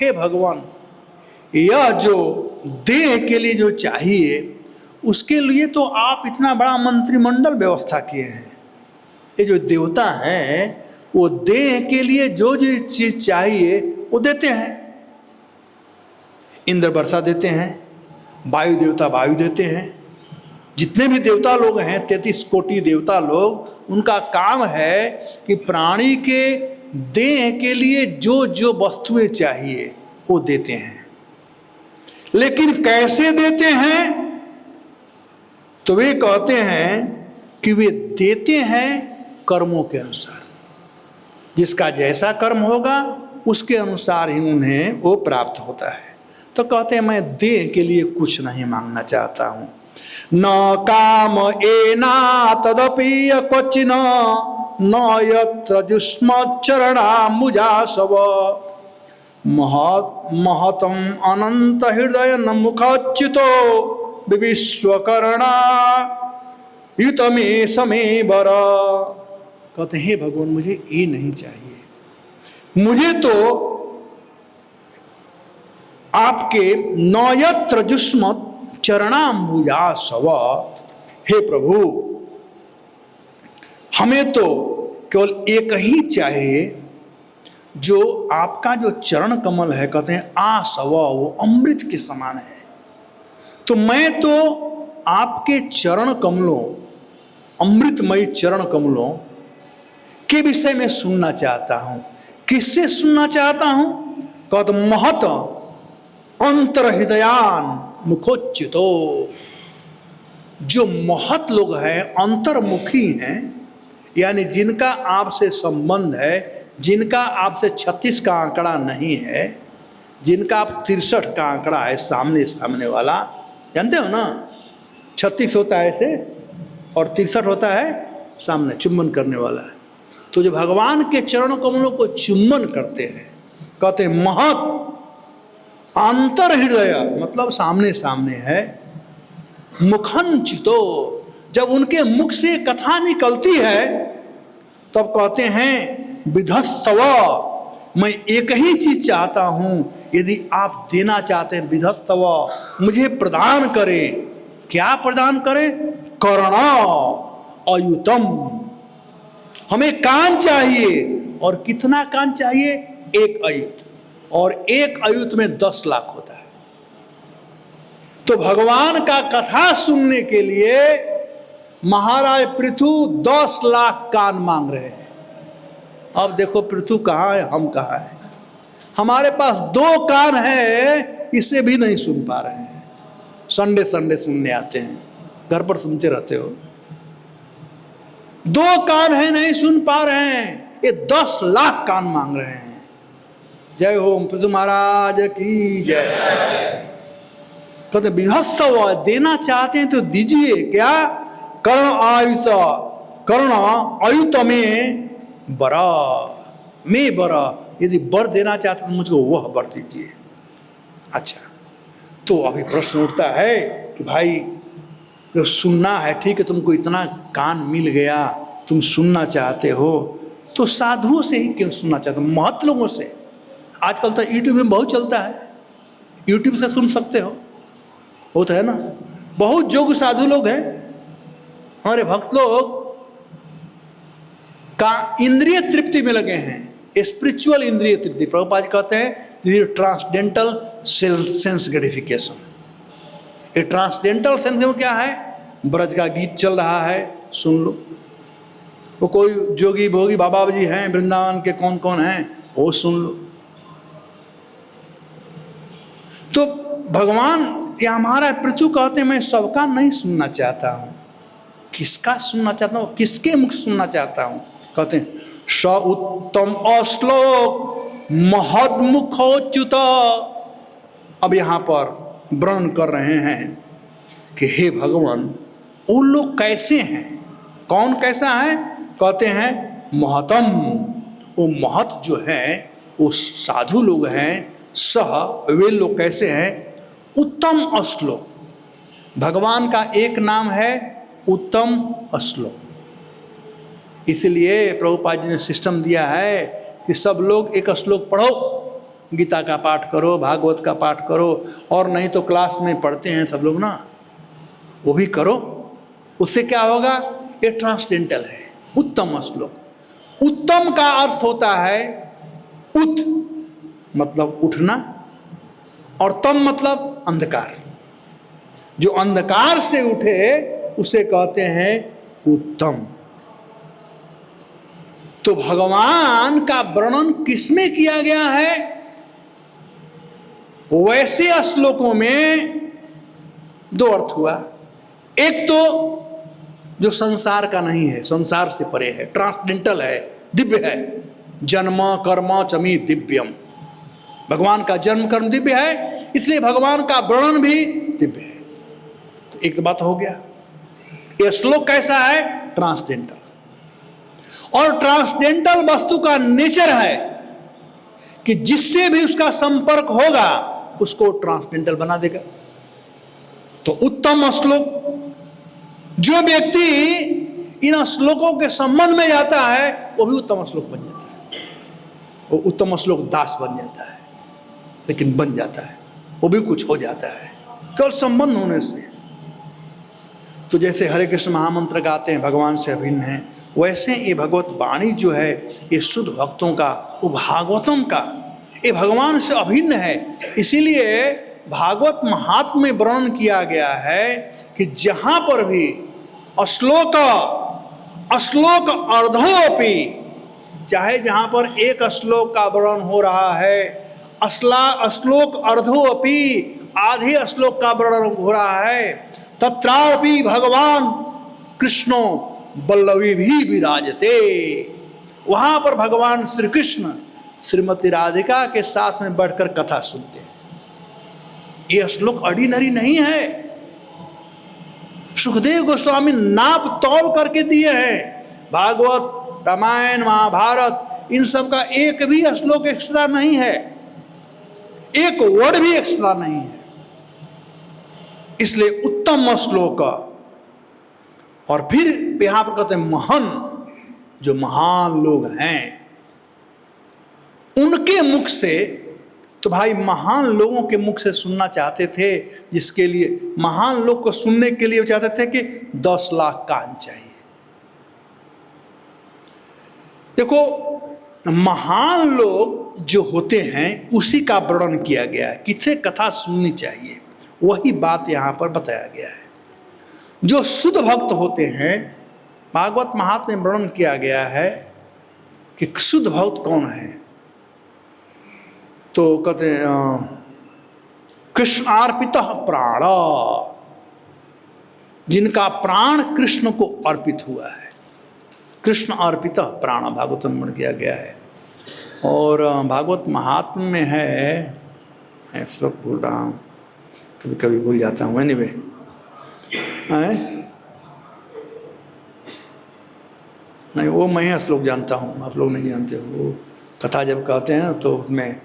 हे भगवान, यह जो देह के लिए जो चाहिए उसके लिए तो आप इतना बड़ा मंत्रिमंडल व्यवस्था किए हैं। ये जो देवता हैं वो देह के लिए जो जो चीज चाहिए वो देते हैं। इंद्र वर्षा देते हैं, वायु देवता वायु देते हैं। जितने भी देवता लोग हैं 33 कोटि देवता लोग, उनका काम है कि प्राणी के देह के लिए जो जो वस्तुएं चाहिए वो देते हैं। लेकिन कैसे देते हैं तो वे कहते हैं कि वे देते हैं कर्मों के अनुसार, जिसका जैसा कर्म होगा उसके अनुसार ही उन्हें वो प्राप्त होता है। तो कहते हैं मैं देह के लिए कुछ नहीं मांगना चाहता हूं। न काम एना तदपि क्वचिन न यत्र जुष्म चरणाम्बुजा सव महतम अनंत हृदय न मुखच्युतो विश्वकर्णा युत में समय बर। कहते हैं भगवान मुझे ये नहीं चाहिए, मुझे तो आपके नयत्र जुष्म चरणाम्बुजा सव, हे प्रभु हमें तो केवल एक ही चाहिए, जो आपका जो चरण कमल है, कहते हैं आसव, वो अमृत के समान है। तो मैं तो आपके चरण कमलों, अमृतमयी चरण कमलों के विषय में सुनना चाहता हूं। किससे सुनना चाहता हूं? कहते महत अंतर हृदयान मुखोच्युतो, जो महत लोग हैं, अंतर्मुखी हैं, यानी जिनका आपसे संबंध है, जिनका आपसे 36 का आंकड़ा नहीं है, जिनका आप 63 का आंकड़ा है, सामने सामने वाला, जानते हो ना, 36 होता है ऐसे और 63 होता है सामने, चुम्बन करने वाला है। तो जो भगवान के चरण कमलों को चुम्बन करते हैं, कहते हैं महत अंतर हृदय, मतलब सामने सामने है, मुखंचितो, जब उनके मुख से कथा निकलती है तब कहते हैं विधत्सव, मैं एक ही चीज चाहता हूं, यदि आप देना चाहते हैं विधत्सव, मुझे प्रदान करें। क्या प्रदान करें? कर्ण अयुतम, हमें कान चाहिए। और कितना कान चाहिए? 1 अयुत, और 1 अयुत में 10 लाख होता है। तो भगवान का कथा सुनने के लिए महाराज पृथु 10 लाख कान मांग रहे हैं। अब देखो पृथु कहाँ है, हम कहाँ हैं। हमारे पास 2 कान है, इसे भी नहीं सुन पा रहे हैं। संडे संडे सुनने आते हैं, घर पर सुनते रहते हो। 2 कान है, नहीं सुन पा रहे हैं, ये 10 लाख कान मांग रहे हैं। जय हो पृथु महाराज की जय। कहते विहत्सव, देना चाहते हैं तो दीजिए। क्या? कर्ण आयुत, कर्ण अयुत में बरा, मैं बरा, यदि वर देना चाहते तो मुझको वह वर दीजिए। अच्छा, तो अभी प्रश्न उठता है कि भाई जो सुनना है, ठीक है, तुमको इतना कान मिल गया, तुम सुनना चाहते हो, तो साधुओं से ही क्यों सुनना चाहते हो, महत लोगों से? आजकल तो यूट्यूब में बहुत चलता है, यूट्यूब से सुन सकते हो, वो तो है ना। बहुत जोग साधु लोग हैं, हमारे भक्त लोग का इंद्रिय तृप्ति में लगे हैं, स्पिरिचुअल इंद्रिय तृप्ति। प्रभुपाद कहते हैं this is transcendental sense gratification. ये ट्रांसडेंटल सेंस में क्या है? ब्रज का गीत चल रहा है, सुन लो। वो कोई जोगी भोगी बाबा जी हैं, वृंदावन के कौन कौन हैं, वो सुन लो। तो भगवान या हमारा पृथु कहते हैं मैं सबका नहीं सुनना चाहता हूं। किसका सुनना चाहता हूं? किसके मुख सुनना चाहता हूं? कहते हैं स उत्तम अश्लोक महदमुखोच्युत। अब यहां पर वर्णन कर रहे हैं कि हे भगवान, वो लोग कैसे हैं, कौन कैसा है? कहते हैं महतम, वो महत जो है वो साधु लोग हैं। सह, वे लोग कैसे हैं? उत्तम अश्लोक, भगवान का एक नाम है उत्तम अश्लोक। इसलिए प्रभुपाद जी ने सिस्टम दिया है कि सब लोग एक श्लोक पढ़ो, गीता का पाठ करो, भागवत का पाठ करो, और नहीं तो क्लास में पढ़ते हैं सब लोग ना, वो भी करो। उससे क्या होगा? ये ट्रांसडेंटल है, उत्तम श्लोक। उत्तम का अर्थ होता है उत मतलब उठना, और तम मतलब अंधकार। जो अंधकार से उठे उसे कहते हैं उत्तम। तो भगवान का वर्णन किसमें किया गया है? वैसे श्लोकों में 2 अर्थ हुआ। एक तो जो संसार का नहीं है, संसार से परे है, ट्रांसडेंटल है, दिव्य है। जन्म कर्म चमी दिव्यम, भगवान का जन्म कर्म दिव्य है, इसलिए भगवान का वर्णन भी दिव्य है। तो एक तो बात हो गया। यह श्लोक कैसा है? ट्रांसडेंटल। और ट्रांसडेंटल वस्तु का नेचर है कि जिससे भी उसका संपर्क होगा उसको ट्रांसडेंटल बना देगा। तो उत्तम श्लोक, जो व्यक्ति इन श्लोकों के संबंध में जाता है वो भी उत्तम श्लोक बन जाता है, वो उत्तम श्लोक दास बन जाता है। लेकिन बन जाता है, वो भी कुछ हो जाता है केवल संबंध होने से। तो जैसे हरे कृष्ण महामंत्र गाते हैं भगवान से अभिन्न है, वैसे ये भगवत वाणी जो है ये शुद्ध भक्तों का, वो भागवतम का, ये भगवान से अभिन्न है। इसीलिए भागवत महात्म्य में वर्णन किया गया है कि जहाँ पर भी श्लोक अर्धोपि, चाहे जहाँ पर एक श्लोक का वर्णन हो रहा है, श्लोक अर्धोपि, आधे श्लोक का वर्णन हो रहा है, तत्रापि भगवान कृष्णो बल्लवी भी विराजते, वहाँ पर भगवान श्री कृष्ण श्रीमती राधिका के साथ में बैठकर कथा सुनते हैं। ये श्लोक ऑर्डिनरी नहीं है, सुखदेव गोस्वामी नाप तौल करके दिए हैं। भागवत, रामायण, महाभारत, इन सब का एक भी श्लोक एक्स्ट्रा नहीं है, एक वर्ड भी एक्स्ट्रा नहीं है। इसलिए उत्तम श्लोक। और फिर यहां पर कहते हैं महान, जो महान लोग हैं उनके मुख से, तो भाई महान लोगों के मुख से सुनना चाहते थे, जिसके लिए महान लोग को सुनने के लिए चाहते थे कि 10 लाख कान चाहिए। देखो महान लोग जो होते हैं उसी का वर्णन किया गया है, किसे कथा सुननी चाहिए, वही बात यहाँ पर बताया गया है। जो शुद्ध भक्त होते हैं, भागवत महात्म्य में वर्णन किया गया है कि शुद्ध भक्त कौन है। तो कहते हैं कृष्णार्पितः प्राण, जिनका प्राण कृष्ण को अर्पित हुआ है, कृष्ण अर्पितः प्राण भागवत में वर्णन किया गया है। और भागवत महात्म्य में है, मैं श्लोक भूल रहा हूँ, कभी कभी भूल जाता हूँ, एनीवे नहीं, वो मैं श्लोक जानता हूँ, आप लोग नहीं जानते। वो कथा जब कहते हैं तो उसमें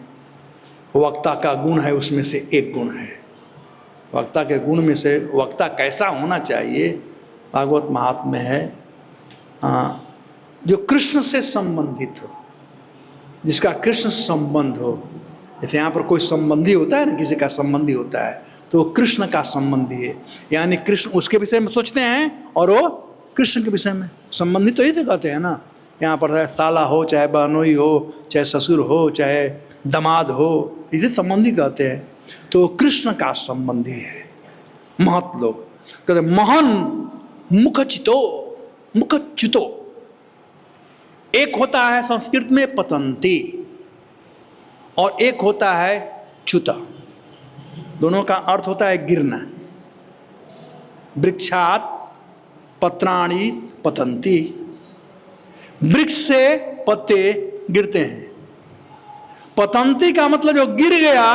वक्ता का गुण है, उसमें से एक गुण है, वक्ता के गुण में से वक्ता कैसा होना चाहिए, भागवत महात्म्य है जो कृष्ण से संबंधित हो, जिसका कृष्ण संबंध हो। जैसे यहाँ पर कोई संबंधी होता है ना, किसी का संबंधी होता है, तो वो कृष्ण का संबंधी है, यानी कृष्ण उसके विषय में सोचते हैं और वो कृष्ण के विषय में संबंधी। तो यही कहते हैं ना, यहाँ पर साला हो, चाहे बहनोई हो, चाहे ससुर हो, चाहे दामाद हो, इसे संबंधी कहते हैं। तो कृष्ण का संबंधी है महत लोग। कहते महान मुखचितो, मुखच्युतो, एक होता है संस्कृत में पतंती और एक होता है च्युत। दोनों का अर्थ होता है गिरना। वृक्षात पत्राणि पतंती, वृक्ष से पत्ते गिरते हैं। पतंती का मतलब जो गिर गया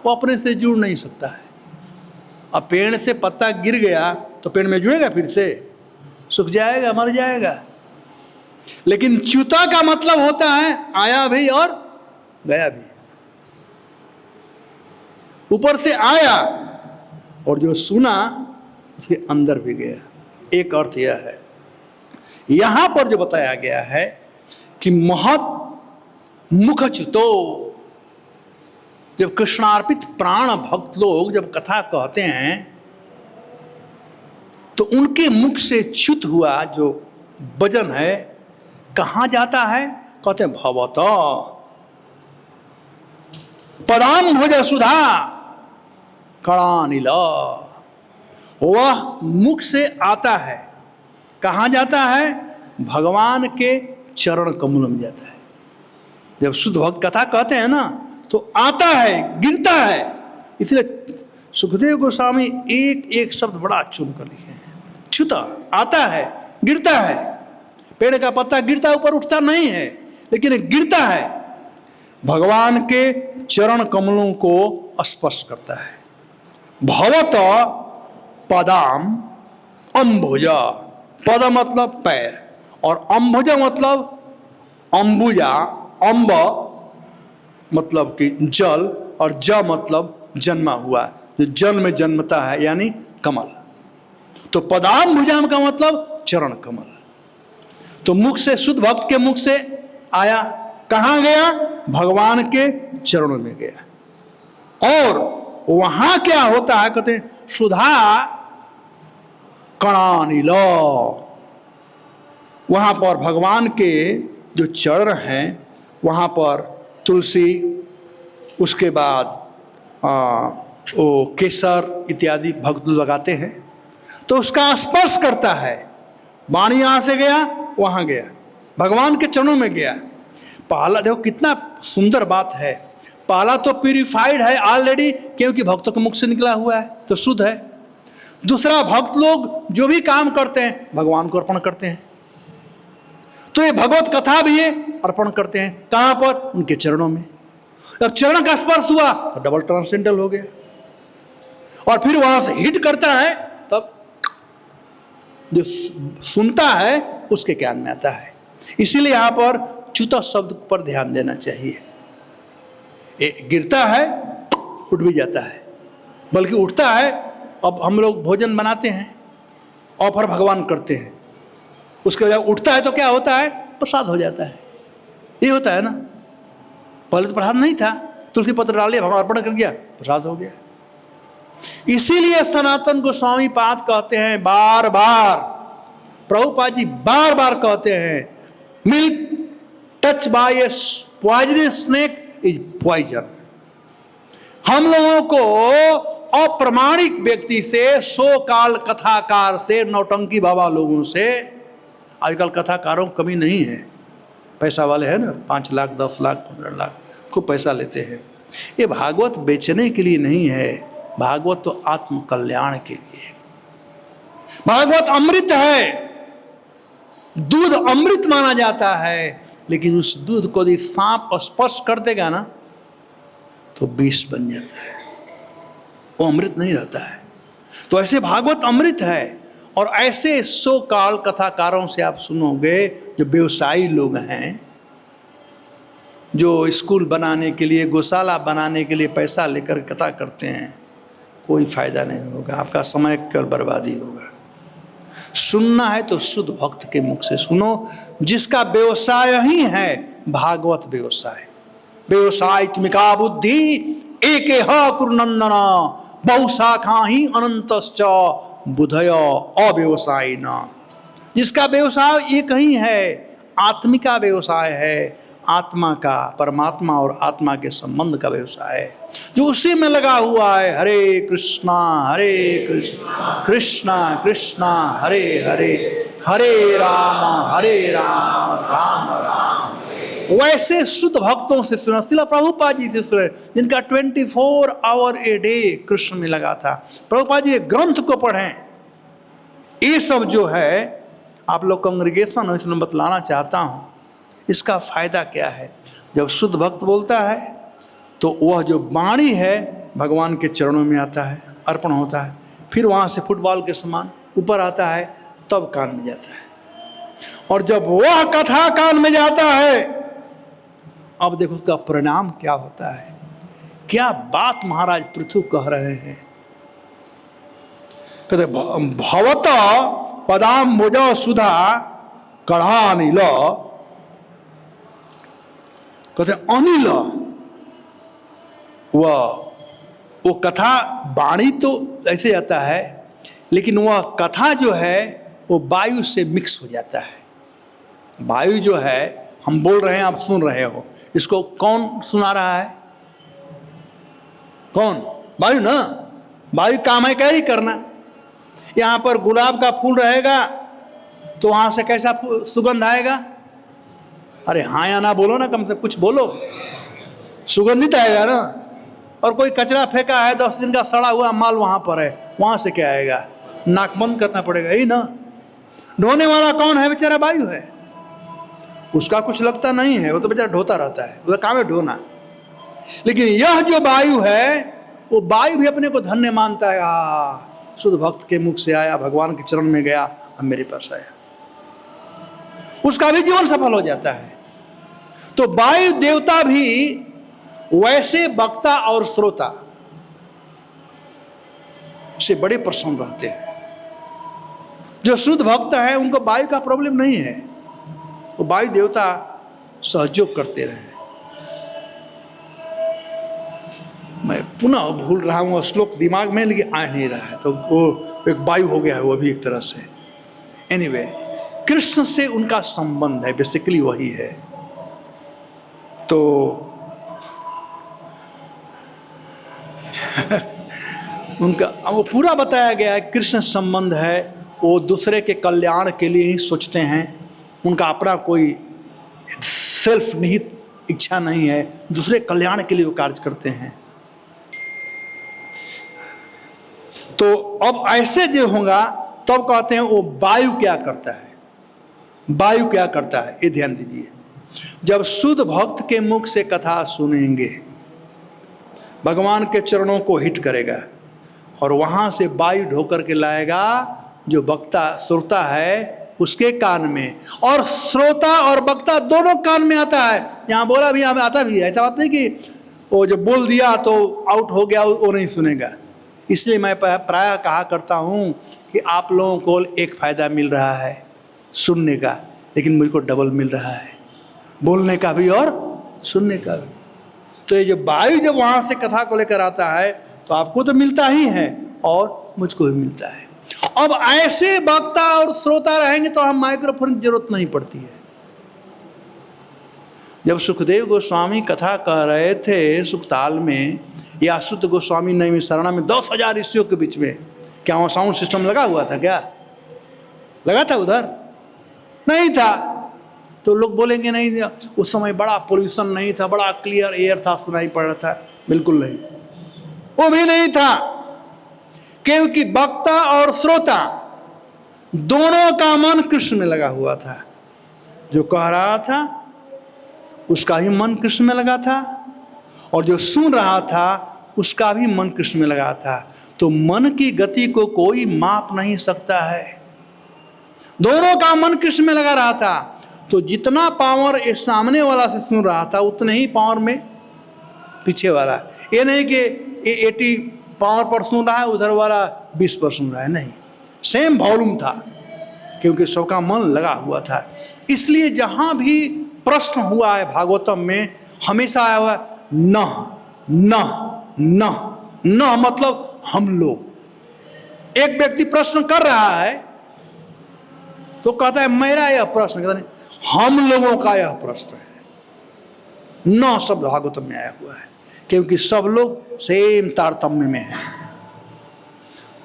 वो अपने से जुड़ नहीं सकता है। अब पेड़ से पत्ता गिर गया तो पेड़ में जुड़ेगा, फिर से सूख जाएगा, मर जाएगा। लेकिन च्युता का मतलब होता है आया भी और गया भी, ऊपर से आया और जो सुना उसके अंदर भी गया। एक अर्थ यह है। यहां पर जो बताया गया है कि महत मुखच्युतो, जब कृष्णार्पित प्राण भक्त लोग जब कथा कहते हैं तो उनके मुख से च्युत हुआ जो वजन है कहाँ जाता है? कहते हैं भवत पदाम भोज सुधा कणानिल, वह मुख से आता है, कहाँ जाता है? भगवान के चरण कमल में जाता है। जब शुद्ध भक्त कथा कहते हैं ना तो आता है, गिरता है। इसलिए सुखदेव गोस्वामी एक एक शब्द बड़ा चुन कर लिखे हैं। छूता आता है, गिरता है। पेड़ का पत्ता गिरता ऊपर उठता नहीं है, लेकिन गिरता है, भगवान के चरण कमलों को स्पर्श करता है। भवत पदाम अम्बुजा, पद मतलब पैर और अम्बुजा मतलब अम्बुजा, अम्ब मतलब कि जल और ज मतलब जन्मा हुआ, जो जल में जन्मता है यानी कमल। तो पदाम भुजाम का मतलब चरण कमल। तो मुख से, शुद्ध भक्त के मुख से आया, कहाँ गया? भगवान के चरणों में गया। और वहां क्या होता है? कहते हैं सुधा कणानिल, वहां पर भगवान के जो चरण हैं वहां पर तुलसी, उसके बाद वो केसर इत्यादि भक्त लगाते हैं, तो उसका स्पर्श करता है। वाणी यहां से गया, वहां गया, भगवान के चरणों में गया। पहला देखो कितना सुंदर बात है, पहला तो प्यूरिफाइड है ऑलरेडी, क्योंकि भक्तों के मुख से निकला हुआ है तो शुद्ध है। दूसरा, भक्त लोग जो भी काम करते हैं भगवान को अर्पण करते हैं, तो ये भगवत कथा भी ये अर्पण करते हैं। कहां पर? उनके चरणों में। जब चरण का स्पर्श हुआ तो डबल ट्रांसेंडेंटल हो गया, और फिर वहां से हिट करता है, तब जो सुनता है उसके ज्ञान में आता है। इसीलिए यहां पर च्युत शब्द पर ध्यान देना चाहिए। गिरता है, उठ भी जाता है, बल्कि उठता है। अब हम लोग भोजन बनाते हैं, ऑफर भगवान करते हैं, उसके बाद उठता है तो क्या होता है? प्रसाद हो जाता है। ये होता है ना, पहले तो प्रसाद नहीं था, तुलसी पत्र डाल दिया, भगवान अर्पण कर दिया, प्रसाद हो गया। इसीलिए सनातन गोस्वामी पाद कहते हैं बार बार, प्रभुपाद जी बार बार कहते हैं, milk touch by a poisonous snake is poison. हम लोगों को अप्रमाणिक व्यक्ति से, सो काल कथाकार से, नौटंकी बाबा लोगों से, आजकल कथाकारों को कमी नहीं है, पैसा वाले हैं ना, 5 लाख 10 लाख 15 लाख खूब पैसा लेते हैं। ये भागवत बेचने के लिए नहीं है, भागवत तो आत्म कल्याण के लिए। भागवत अमृत है, दूध अमृत माना जाता है, लेकिन उस दूध को यदि सांप स्पर्श कर देगा ना तो विष बन जाता है, वो अमृत नहीं रहता है। तो ऐसे भागवत अमृत है। और ऐसे 100 काल कथाकारों से आप सुनोगे जो व्यवसायी लोग हैं, जो स्कूल बनाने के लिए, गौशाला बनाने के लिए पैसा लेकर कथा करते हैं, कोई फायदा नहीं होगा, आपका समय केवल बर्बादी होगा। सुनना है तो शुद्ध भक्त के मुख से सुनो, जिसका व्यवसाय ही है भागवत व्यवसाय। व्यवसायित्मिका बुद्धि एक कुरुनंदना बहुशाखा ही अनंतश्च बुधय अव्यवसायी न। जिसका व्यवसाय एक ही है, आत्मिका व्यवसाय है, आत्मा का, परमात्मा और आत्मा के संबंध का व्यवसाय है, जो उसी में लगा हुआ है। हरे कृष्णा कृष्णा कृष्णा हरे हरे, हरे राम राम राम। वैसे शुद्ध भक्तों से सुना, श्रील प्रभुपाद जी से सुने, जिनका 24 आवर ए डे कृष्ण में लगा था। प्रभुपाद जी ग्रंथ को पढ़ें। ये सब जो है आप लोग कांग्रेगेशन हो, इसमें बतलाना चाहता हूँ, इसका फायदा क्या है। जब शुद्ध भक्त बोलता है तो वह जो वाणी है भगवान के चरणों में आता है, अर्पण होता है, फिर वहाँ से फुटबॉल के समान ऊपर आता है, तब कान में जाता है। और जब वह कथा कान में जाता है, अब देखो उसका परिणाम क्या होता है। क्या बात महाराज पृथु कह रहे हैं। कहते भवत पदाम्बुज सुधा कढ़ानिल, कहते अनिल, वो कथा वाणी तो ऐसे आता है, लेकिन वह कथा जो है वो वायु से मिक्स हो जाता है। वायु जो है, हम बोल रहे हैं, आप सुन रहे हो, इसको कौन सुना रहा है? कौन? वायु ना। वायु काम है क्या ही करना। यहाँ पर गुलाब का फूल रहेगा तो वहाँ से कैसा सुगंध आएगा? अरे हाँ या ना बोलो ना, कम से कुछ बोलो, सुगंधित आएगा ना। और कोई कचरा फेंका है, 10 दिन का सड़ा हुआ माल वहाँ पर है, वहाँ से क्या आएगा? नाक बंद करना पड़ेगा ही ना। ढोने वाला कौन है? बेचारा वायु है, उसका कुछ लगता नहीं है, वो तो बेचारा ढोता रहता है, उसका काम है ढोना। लेकिन यह जो वायु है, वो वायु भी अपने को धन्य मानता है। शुद्ध भक्त के मुख से आया, भगवान के चरण में गया, अब मेरे पास आया, उसका भी जीवन सफल हो जाता है। तो वायु देवता भी वैसे वक्ता और श्रोता से बड़े प्रसन्न रहते हैं। जो शुद्ध भक्त है उनको वायु का प्रॉब्लम नहीं है, वो वायु देवता सहयोग करते रहे। मैं पुनः भूल रहा हूँ श्लोक दिमाग में, लेकिन आ नहीं रहा है, तो वो एक वायु हो गया है वो भी एक तरह से। एनीवे, कृष्ण से उनका संबंध है, बेसिकली वही है। तो उनका वो पूरा बताया गया है, कृष्ण संबंध है, वो दूसरे के कल्याण के लिए ही सोचते हैं, उनका अपना कोई सेल्फ निहित इच्छा नहीं है, दूसरे कल्याण के लिए वो कार्य करते हैं। तो अब ऐसे जो होगा तब कहते हैं वो वायु क्या करता है, वायु क्या करता है, ये ध्यान दीजिए। जब शुद्ध भक्त के मुख से कथा सुनेंगे, भगवान के चरणों को हिट करेगा और वहां से वायु ढोकर के लाएगा जो वक्ता श्रोता है उसके कान में, और श्रोता और वक्ता दोनों कान में आता है। यहाँ बोला भी, यहाँ आता भी है, ऐसा बात नहीं कि वो जो बोल दिया तो आउट हो गया वो नहीं सुनेगा। इसलिए मैं प्रायः कहा करता हूँ कि आप लोगों को एक फ़ायदा मिल रहा है सुनने का, लेकिन मुझको डबल मिल रहा है बोलने का भी और सुनने का भी। तो ये जो वायु जब वहाँ से कथा को लेकर आता है तो आपको तो मिलता ही है और मुझको भी मिलता है। अब ऐसे वक्ता और श्रोता रहेंगे तो हम माइक्रोफोन की जरूरत नहीं पड़ती है। जब सुखदेव गोस्वामी कथा कह रहे थे सुखताल में, या सुत गोस्वामी नैमी शरणा में 10,000 ऋषियों के बीच में, क्या वहाँ साउंड सिस्टम लगा हुआ था? क्या लगा था? उधर नहीं था। तो लोग बोलेंगे नहीं, उस समय बड़ा पोल्यूशन नहीं था, बड़ा क्लियर एयर था, सुनाई पड़ रहा था। बिल्कुल नहीं, वो भी नहीं था, क्योंकि वक्ता और श्रोता दोनों का मन कृष्ण में लगा हुआ था। जो कह रहा था उसका ही मन कृष्ण में लगा था, और जो सुन रहा था उसका भी मन कृष्ण में लगा था। तो मन की गति को कोई माप नहीं सकता है, दोनों का मन कृष्ण में लगा रहा था। तो जितना पावर इस सामने वाला से सुन रहा था उतने ही पावर में पीछे वाला। ये नहीं कि 80 पावर पर सुन रहा है, उधर वाला 20 पर सुन रहा है, नहीं, सेम वॉल्यूम था, क्योंकि सबका मन लगा हुआ था। इसलिए जहाँ भी प्रश्न हुआ है भागवतम में, हमेशा आया हुआ न न न न, मतलब हम लोग। एक व्यक्ति प्रश्न कर रहा है तो कहता है मेरा यह प्रश्न, कहता नहीं हम लोगों का यह प्रश्न है। न शब्द भागवतम में आया हुआ है, क्योंकि सब लोग सेम तारतम्य में हैं।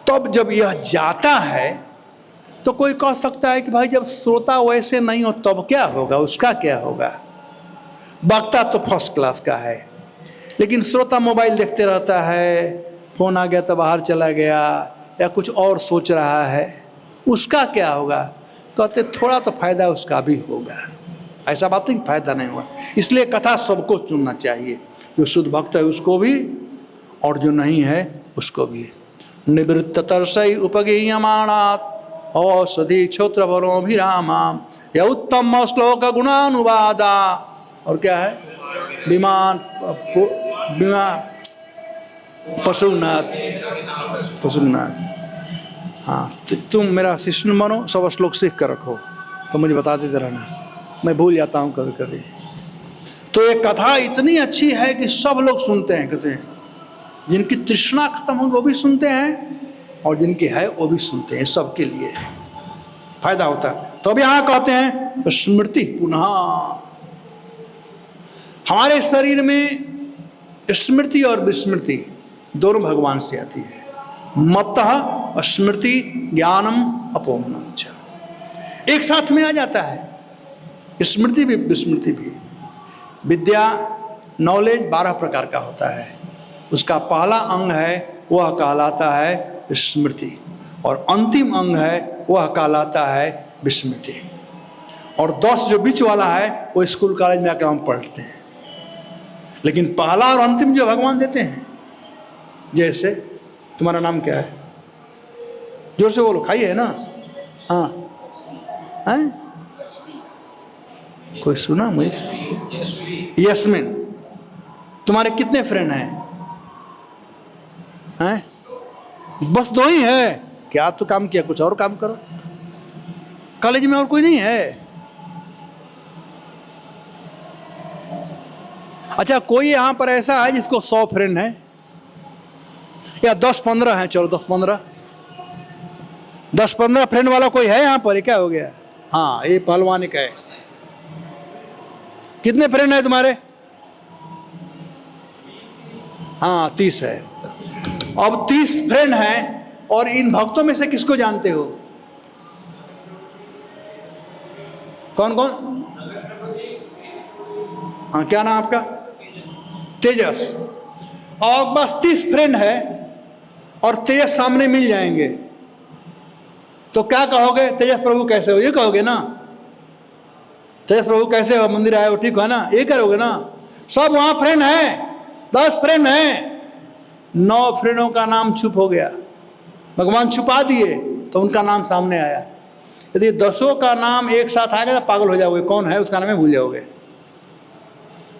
तब जब यह जाता है तो कोई कह सकता है कि भाई जब श्रोता वैसे नहीं हो तब क्या होगा, उसका क्या होगा। वक्ता तो फर्स्ट क्लास का है, लेकिन श्रोता मोबाइल देखते रहता है, फोन आ गया तो बाहर चला गया, या कुछ और सोच रहा है, उसका क्या होगा। कहते थोड़ा तो फायदा उसका भी होगा, ऐसा बात नहीं फायदा नहीं हुआ। इसलिए कथा सबको चुनना चाहिए, जो शुद्ध भक्त है उसको भी और जो नहीं है उसको भी। निवृत्त तरसई उपगीयमाणात् औषधि क्षोत्र वरोभिरामा या उत्तम श्लोक गुणानुवादा। और क्या है? विमान पशुनाथ, पशुनाथ। हाँ, तुम मेरा शिष्य बनो, सब श्लोक सीख कर रखो, तो मुझे बता देते रहना, मैं भूल जाता हूँ कभी कभी। तो ये कथा इतनी अच्छी है कि सब लोग सुनते हैं, कहते हैं जिनकी तृष्णा खत्म हो वो भी सुनते हैं, और जिनकी है वो भी सुनते हैं, सबके लिए फायदा होता है। तो अब यहाँ कहते हैं स्मृति पुनः। हमारे शरीर में स्मृति और विस्मृति दोनों भगवान से आती है। मतः स्मृति ज्ञानम अपोहनम च, एक साथ में आ जाता है, स्मृति भी विस्मृति भी। विद्या नॉलेज 12 प्रकार का होता है, उसका पहला अंग है वह कहलाता है स्मृति। और अंतिम अंग है वह कहलाता है विस्मृति। और 10 जो बीच वाला है वो स्कूल कॉलेज में आकर हम पढ़ते हैं। लेकिन पहला और अंतिम जो भगवान देते हैं, जैसे तुम्हारा नाम क्या है, जोर से बोलो, खाई है ना? हाँ हैं? कोई सुना मुझे? यस्मिन। तुम्हारे कितने फ्रेंड हैं? हैं? बस 2 ही है। क्या तो काम किया, कुछ और काम करो। कॉलेज में और कोई नहीं है? अच्छा, कोई यहां पर ऐसा है जिसको 100 फ्रेंड है, या 10-15 है? चलो 10-15 फ्रेंड वाला कोई है यहां पर? ये क्या हो गया? हाँ, ये पहलवान का है। कितने फ्रेंड है तुम्हारे? हाँ, 30 है। अब 30 फ्रेंड हैं, और इन भक्तों में से किसको जानते हो? कौन कौन? हाँ, क्या नाम आपका? तेजस। और बस 30 फ्रेंड है और तेजस सामने मिल जाएंगे तो क्या कहोगे? तेजस प्रभु कैसे हो, ये कहोगे ना? तेजस प्रभु कैसे हो, मंदिर आए हो, ठीक हो ना, ये करोगे ना? सब वहां फ्रेंड है, 10 फ्रेंड हैं, 9 फ्रेंडों का नाम चुप हो गया। भगवान छुपा दिए तो उनका नाम सामने आया। यदि 10 का नाम एक साथ आ गया तो पागल हो जाओगे, कौन है उसका नाम भूल जाओगे।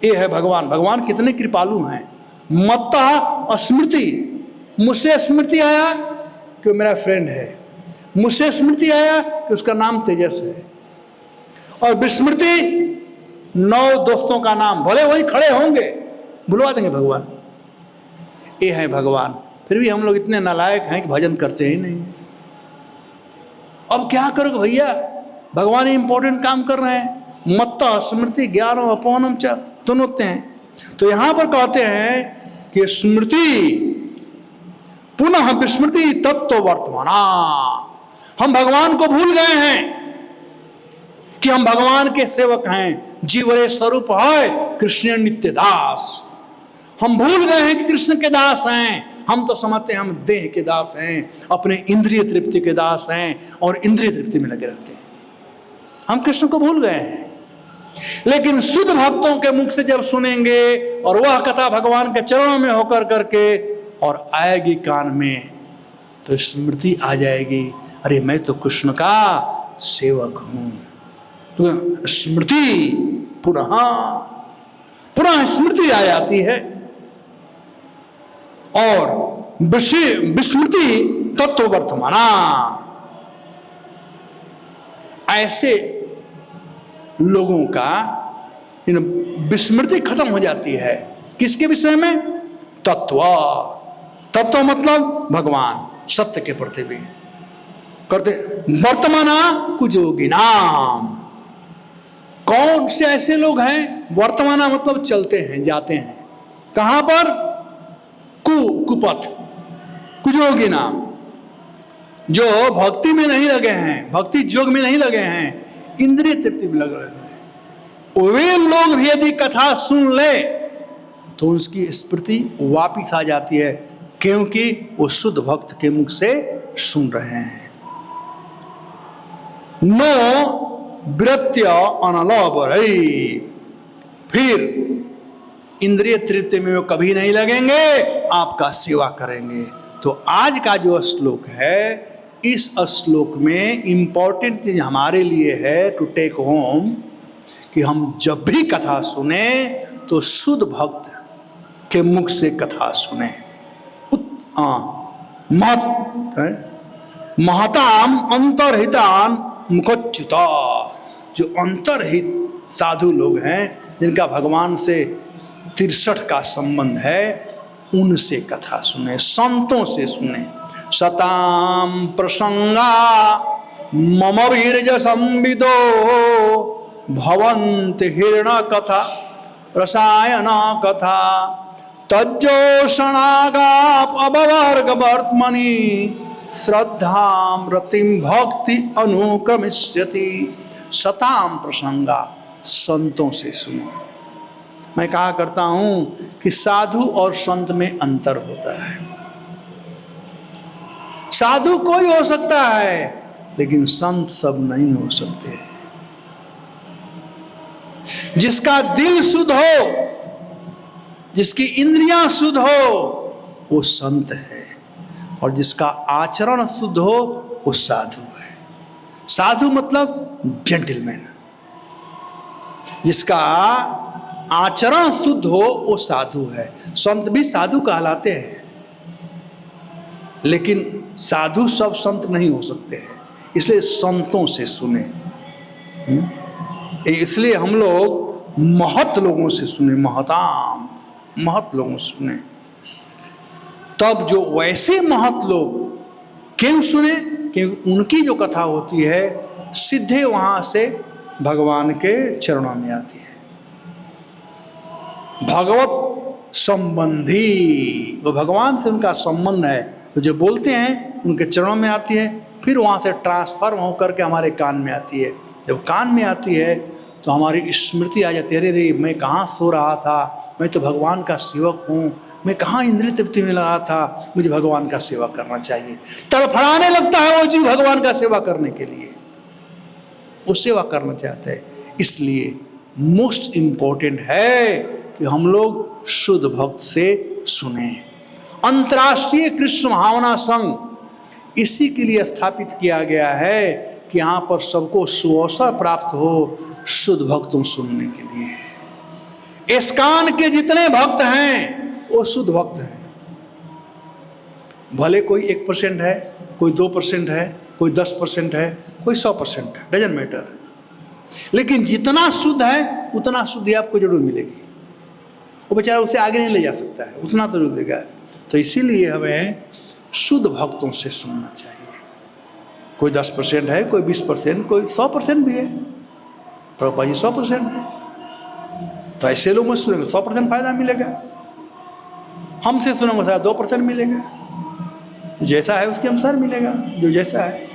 ये है भगवान। भगवान कितने कृपालु हैं। मत्तः स्मृति, मुझसे स्मृति आया कि मेरा फ्रेंड है, मुझसे स्मृति आया कि उसका नाम तेजस है, और विस्मृति 9 दोस्तों का नाम, भले वही खड़े होंगे, भुलवा देंगे भगवान। ये है भगवान। फिर भी हम लोग इतने नालायक हैं कि भजन करते ही नहीं। अब क्या करोगे भैया, भगवान इंपॉर्टेंट काम कर रहे हैं। मत्तः स्मृति ज्ञानम अपौनम च दोनों हैं। तो यहां पर कहते हैं कि स्मृति पुनः विस्मृति तत्व वर्तमाना। हम भगवान को भूल गए हैं कि हम भगवान के सेवक हैं। जीवरे स्वरूप है कृष्ण नित्य दास। हम भूल गए हैं कि कृष्ण के दास हैं। हम तो समझते हैं हम देह के दास हैं, अपने इंद्रिय तृप्ति के दास हैं, और इंद्रिय तृप्ति में लगे रहते हैं। हम कृष्ण को भूल गए हैं। लेकिन शुद्ध भक्तों के मुख से जब सुनेंगे, और वह कथा भगवान के चरणों में होकर करके और आएगी कान में, तो स्मृति आ जाएगी, अरे मैं तो कृष्ण का सेवक हूं। तो स्मृति पुनः स्मृति आ जाती है। और विस्मृति तत्व वर्तमाना। ऐसे लोगों का विस्मृति खत्म हो जाती है। किसके विषय में? तत्व मतलब भगवान, सत्य के प्रति भी करते। वर्तमाना कुजोगिनाम। कौन से ऐसे लोग हैं? वर्तमाना मतलब चलते हैं, जाते हैं। कहां पर? कुपथ, कुजोगिनाम, जो भक्ति में नहीं लगे हैं, भक्ति योग में नहीं लगे हैं, इंद्रिय तृप्ति में लग रहे हैं। वे लोग भी यदि कथा सुन ले तो उसकी स्मृति वापिस आ जाती है, क्योंकि वो शुद्ध भक्त के मुख से सुन रहे हैं। नो वृत्य अनलबरई। फिर इंद्रिय तृप्ति में वो कभी नहीं लगेंगे, आपका सेवा करेंगे। तो आज का जो श्लोक है, इस श्लोक में इंपॉर्टेंट चीज हमारे लिए है टू टेक होम, कि हम जब भी कथा सुने तो शुद्ध भक्त के मुख से कथा सुने। महताम अंतरहितान मुखच्युता। जो अंतरहित साधु लोग हैं, जिनका भगवान से 63 का संबंध है, उनसे कथा सुने, संतों से सुने। सताम प्रसंगा मम वीर्य संविदो भवन्ति हिरण कथा रसायन कथा तज्जोषणागाप अवर्ग वर्तमनि श्रद्धाम रतिम भक्ति अनुक्रमिष्यति। सताम प्रसंगा, संतों से सुनो। मैं कहा करता हूं कि साधु और संत में अंतर होता है। साधु कोई हो सकता है, लेकिन संत सब नहीं हो सकते हैं। जिसका दिल शुद्ध हो, जिसकी इंद्रियां शुद्ध हो, वो संत है, और जिसका आचरण शुद्ध हो वो साधु है। साधु मतलब जेंटलमैन। जिसका आचरण शुद्ध हो वो साधु है। संत भी साधु कहलाते हैं, लेकिन साधु सब संत नहीं हो सकते हैं, इसलिए संतों से सुने। इसलिए हम लोग महत लोगों से सुने, महत लोगों से सुने। तब जो वैसे महत लोग क्यों सुने? क्योंकि उनकी जो कथा होती है सीधे वहां से भगवान के चरणों में आती है। भगवत संबंधी, वो भगवान से उनका संबंध है, तो जो बोलते हैं उनके चरणों में आती है, फिर वहाँ से ट्रांसफर होकर के हमारे कान में आती है। जब कान में आती है तो हमारी स्मृति आ जाती है, अरे रे मैं कहाँ सो रहा था, मैं तो भगवान का सेवक हूँ, मैं कहाँ इंद्रिय तृप्ति में लगा था, मुझे भगवान का सेवा करना चाहिए। तड़फड़ाने लगता है वो जीव भगवान का सेवा करने के लिए, वो सेवा करना चाहते हैं। इसलिए मोस्ट इम्पोर्टेंट है कि हम लोग शुद्ध भक्त से सुने। अंतर्राष्ट्रीय कृष्ण भावना संघ इसी के लिए स्थापित किया गया है कि यहाँ पर सबको सुअवसर प्राप्त हो शुद्ध भक्तों सुनने के लिए। इस्कॉन के जितने भक्त हैं वो शुद्ध भक्त हैं। भले कोई 1% है, कोई 2% है, कोई 10% है, कोई 100% है, डजंट मैटर, लेकिन जितना शुद्ध है उतना शुद्धि आपको जरूर मिलेगी। वो बेचारा उसे आगे नहीं ले जा सकता है, उतना तो जरूर देगा। तो इसीलिए हमें शुद्ध भक्तों से सुनना चाहिए। कोई 10% है, कोई 20%, कोई 100% भी है। प्रभुपाद जी 100% है, तो ऐसे लोगों से सुनेंगे 100% फायदा मिलेगा। हमसे सुनेंगे शायद 2% मिलेगा, जैसा है उसके अनुसार मिलेगा, जो जैसा है,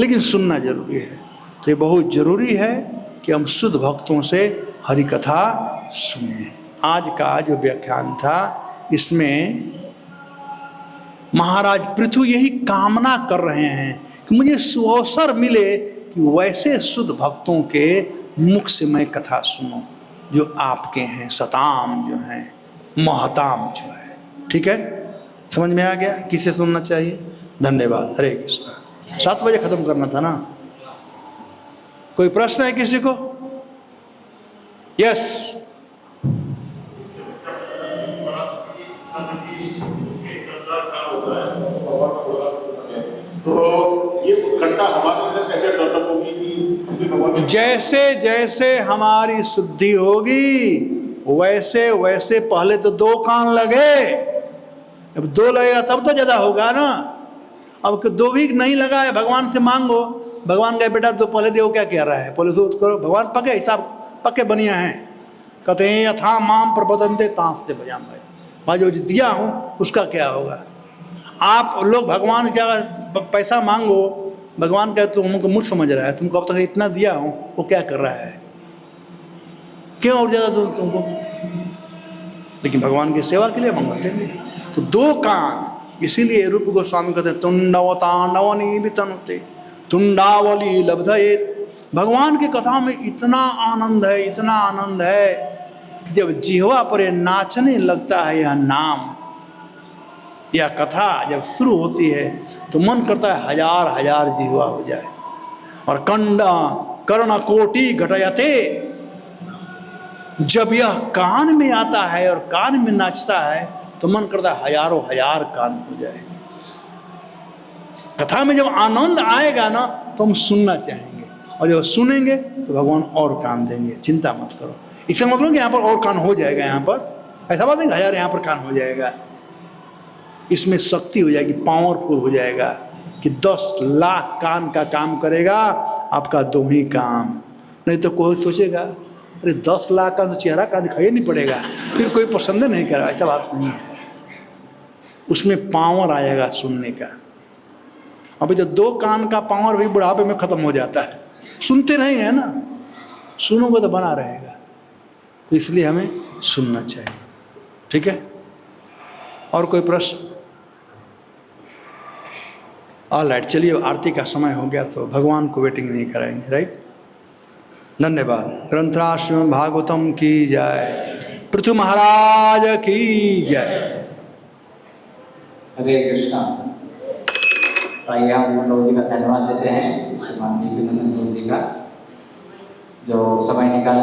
लेकिन सुनना जरूरी है। तो ये बहुत जरूरी है कि हम शुद्ध भक्तों से हरि कथा सुने। आज का जो व्याख्यान था इसमें महाराज पृथु यही कामना कर रहे हैं कि मुझे सुअवसर मिले कि वैसे शुद्ध भक्तों के मुख से मैं कथा सुनूं जो आपके हैं, सताम जो हैं, महताम जो है। ठीक है, समझ में आ गया किसे सुनना चाहिए? धन्यवाद। हरे कृष्णा। 7 बजे खत्म करना था ना। कोई प्रश्न है किसी को? यस। तो ये उत्कंठा हमारे अंदर कैसे डेवलप होगी कि जैसे जैसे हमारी शुद्धि होगी वैसे वैसे पहले तो 2 कान लगे, अब 2 लगेगा तब तो ज्यादा होगा ना। अब 2 भी नहीं लगा है, भगवान से मांगो, भगवान का बेटा तो पहले देखो क्या कह रहा है, पहले तो करो। भगवान पके हिसाब पक्के बनिया हैं, कहते हैं यथा माम प्रबदनते तांसते बजाम भाई, मैं जो दिया हूँ उसका क्या होगा। आप लोग भगवान क्या पैसा मांगो, भगवान का तो हमको मूर्ख समझ रहा है, तुमको अब तक इतना दिया हूँ, वो क्या कर रहा है, क्यों और ज़्यादा दो तुमको। लेकिन भगवान की सेवा के लिए मंगल देंगे। तो 2 कान, इसीलिए रूप गोस्वामी कहते हैं तुंडवतांडवनी वितनुते तुंडावली लब्धयेत। भगवान की कथा में इतना आनंद है, इतना आनंद है कि जब जिह्वा पर नाचने लगता है यह नाम, यह कथा जब शुरू होती है तो मन करता है हजार हजार जिह्वा हो जाए। और कर्णकोटि घटयते, जब यह कान में आता है और कान में नाचता है तो मन करता है हजारों हजार कान हो जाए। कथा में जब आनंद आएगा ना तो हम सुनना चाहेंगे, और जब सुनेंगे तो भगवान और कान देंगे। चिंता मत करो, इसका मतलब कि यहाँ पर और कान हो जाएगा, यहाँ पर ऐसा बात नहीं 1000 यहाँ पर कान हो जाएगा। इसमें शक्ति हो जाएगी, पावरफुल हो जाएगा कि 10 लाख कान का काम करेगा आपका 2 ही काम। नहीं तो कोई सोचेगा अरे 10 लाख का तो चेहरा का दिखाई नहीं पड़ेगा, फिर कोई पसंद नहीं करेगा। ऐसा बात नहीं है, उसमें पावर आएगा सुनने का। अभी तो 2 कान का पावर भी बुढ़ापे में खत्म हो जाता है, सुनते नहीं है ना, सुनोगे तो बना रहेगा। तो इसलिए हमें सुनना चाहिए। ठीक है, और कोई प्रश्न? ऑल राइट, चलिए आरती का समय हो गया तो भगवान को वेटिंग नहीं कराएंगे, राइट। धन्यवाद। ग्रंथराज श्रीमद् भागवतम की जय, पृथु महाराज की जय। हरे कृष्णा। आइए हम मनोज जी का धन्यवाद देते हैं, श्रीमान जी नंदन जी का जो समय निकाल